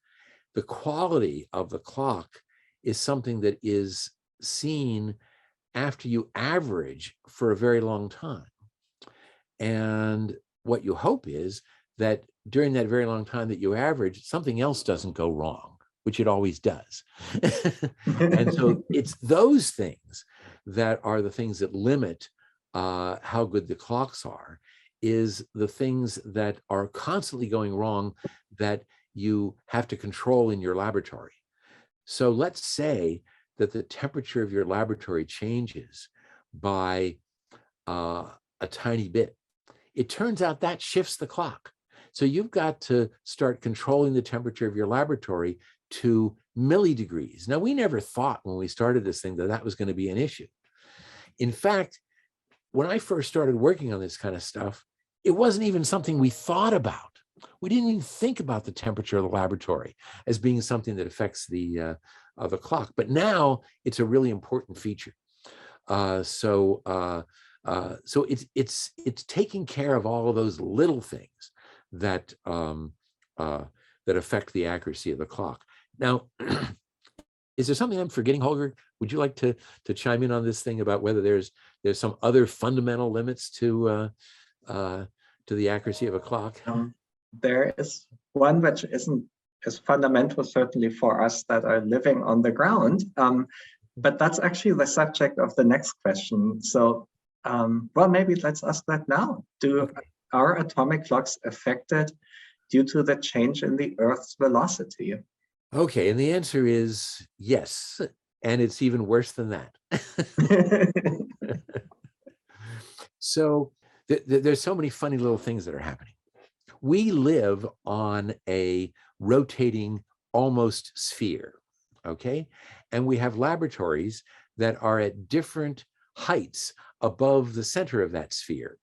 the quality of the clock is something that is seen after you average for a very long time. And what you hope is that during that very long time that you average, something else doesn't go wrong, which it always does. And so it's those things that are the things that limit how good the clocks are, is the things that are constantly going wrong that you have to control in your laboratory. So let's say that the temperature of your laboratory changes by a tiny bit. It turns out that shifts the clock. So you've got to start controlling the temperature of your laboratory to millidegrees. Now, we never thought when we started this thing that that was going to be an issue. In fact, when I first started working on this kind of stuff, it wasn't even something we thought about. We didn't even think about the temperature of the laboratory as being something that affects the clock. But now it's a really important feature. So it's taking care of all of those little things that that affect the accuracy of the clock. Now, is there something I'm forgetting, Holger? Would you like to chime in on this thing about whether there's some other fundamental limits to the accuracy of a clock? There is one which isn't as fundamental, certainly for us that are living on the ground, but that's actually the subject of the next question. So, well, maybe let's ask that now. Are atomic clocks affected due to the change in the Earth's velocity? Okay, and the answer is yes, and it's even worse than that. So there's so many funny little things that are happening. We live on a rotating almost sphere, okay? And we have laboratories that are at different heights above the center of that sphere.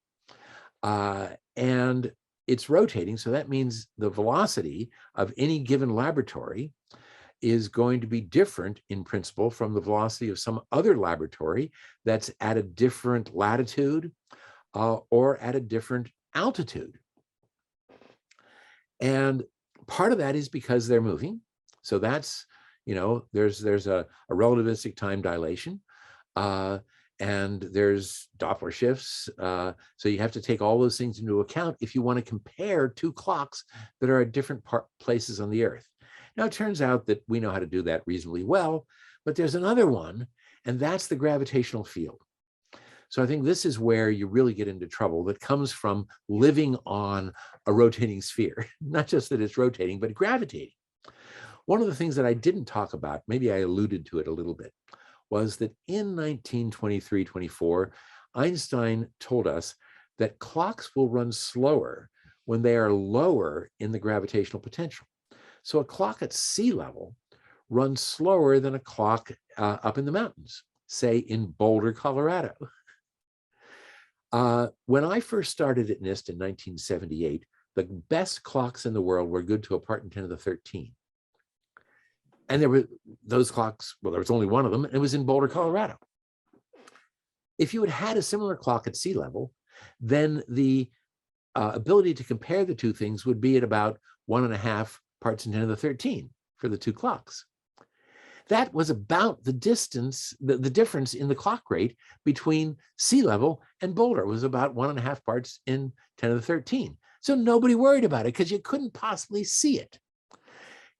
And it's rotating, so that means the velocity of any given laboratory is going to be different in principle from the velocity of some other laboratory that's at a different latitude or at a different altitude. And part of that is because they're moving. So that's, you know, there's a relativistic time dilation. And there's Doppler shifts. So you have to take all those things into account if you want to compare two clocks that are at different places on the Earth. Now, it turns out that we know how to do that reasonably well, but there's another one, and that's the gravitational field. So I think this is where you really get into trouble that comes from living on a rotating sphere, not just that it's rotating, but gravitating. One of the things that I didn't talk about, maybe I alluded to it a little bit, was that in 1923-24, Einstein told us that clocks will run slower when they are lower in the gravitational potential. So a clock at sea level runs slower than a clock up in the mountains, say in Boulder, Colorado. When I first started at NIST in 1978, the best clocks in the world were good to a part in 10 to the 13. And there were those clocks, well, there was only one of them, and it was in Boulder, Colorado. If you had had a similar clock at sea level, then the ability to compare the two things would be at about 1.5 parts in 10 to the 13 for the two clocks. That was about the distance, the difference in the clock rate between sea level and Boulder. It was about 1.5 parts in 10 to the 13. So nobody worried about it because you couldn't possibly see it.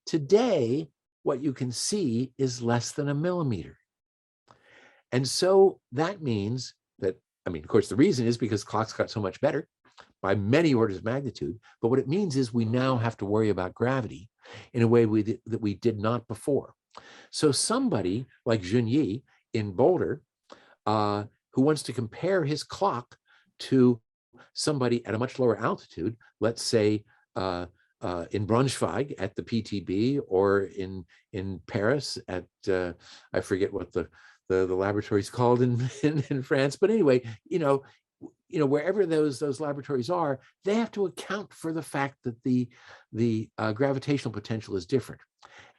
Today, what you can see is less than a millimeter. And so that means that, I mean, of course, the reason is because clocks got so much better by many orders of magnitude. But what it means is we now have to worry about gravity in a way that we did not before. So somebody like Junyi in Boulder, who wants to compare his clock to somebody at a much lower altitude, let's say in Braunschweig at the PTB, or in Paris at I forget what the laboratory is called in France, but anyway, wherever those laboratories are, they have to account for the fact that the gravitational potential is different.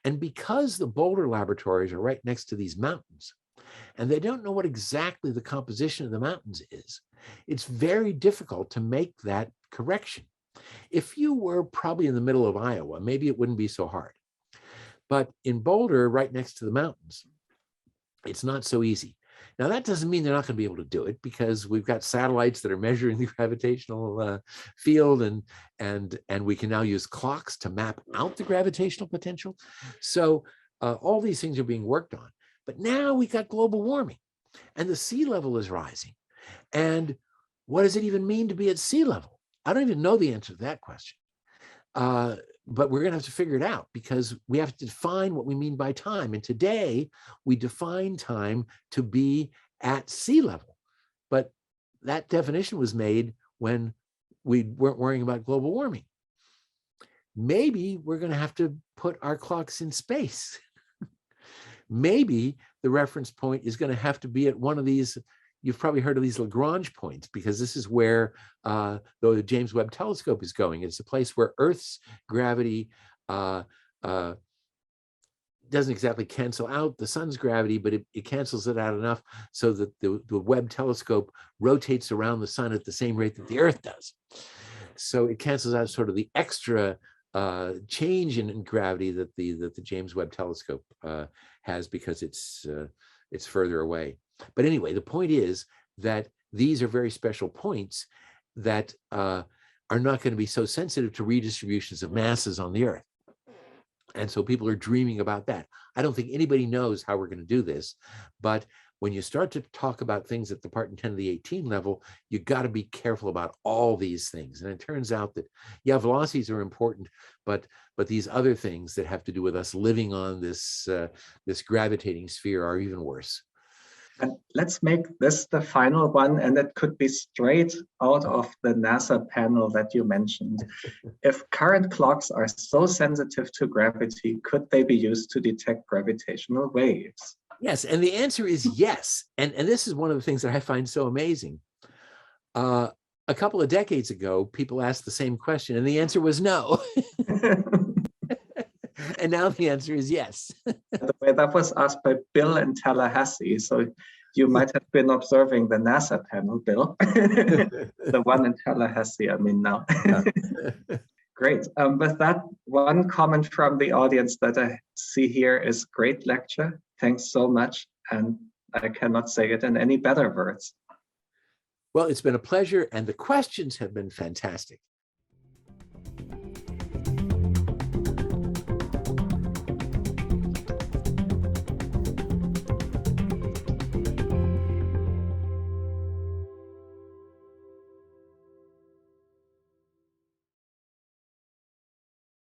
And because the Boulder laboratories are right next to these mountains, and they don't know what exactly the composition of the mountains is, it's very difficult to make that correction. If you were probably in the middle of Iowa, maybe it wouldn't be so hard. But in Boulder, right next to the mountains, it's not so easy. Now, that doesn't mean they're not going to be able to do it, because we've got satellites that are measuring the gravitational field, and we can now use clocks to map out the gravitational potential. So all these things are being worked on. But now we got global warming, and the sea level is rising. And what does it even mean to be at sea level? I don't even know the answer to that question. But we're going to have to figure it out, because we have to define what we mean by time. And today we define time to be at sea level. But that definition was made when we weren't worrying about global warming. Maybe we're going to have to put our clocks in space. Maybe the reference point is going to have to be at one of these. You've probably heard of these Lagrange points, because this is where the James Webb Telescope is going. It's a place where Earth's gravity doesn't exactly cancel out the sun's gravity, but it cancels it out enough so that the Webb Telescope rotates around the sun at the same rate that the Earth does. So it cancels out sort of the extra change in gravity that the James Webb Telescope has, because it's further away. But anyway, the point is that these are very special points that are not going to be so sensitive to redistributions of masses on the Earth. And so people are dreaming about that. I don't think anybody knows how we're going to do this, but when you start to talk about things at the part in 10 to the 18 level, you got to be careful about all these things. And it turns out that, yeah, velocities are important, but these other things that have to do with us living on this gravitating sphere are even worse. And let's make this the final one, and it could be straight out of the NASA panel that you mentioned. If current clocks are so sensitive to gravity, could they be used to detect gravitational waves? Yes, and the answer is yes. And this is one of the things that I find so amazing. A couple of decades ago, people asked the same question, and the answer was no. And now the answer is yes. By the way, that was asked by Bill in Tallahassee. So you might have been observing the NASA panel, Bill. The one in Tallahassee, I mean now. Great. With that, one comment from the audience that I see here is great lecture. Thanks so much. And I cannot say it in any better words. Well, it's been a pleasure, and the questions have been fantastic.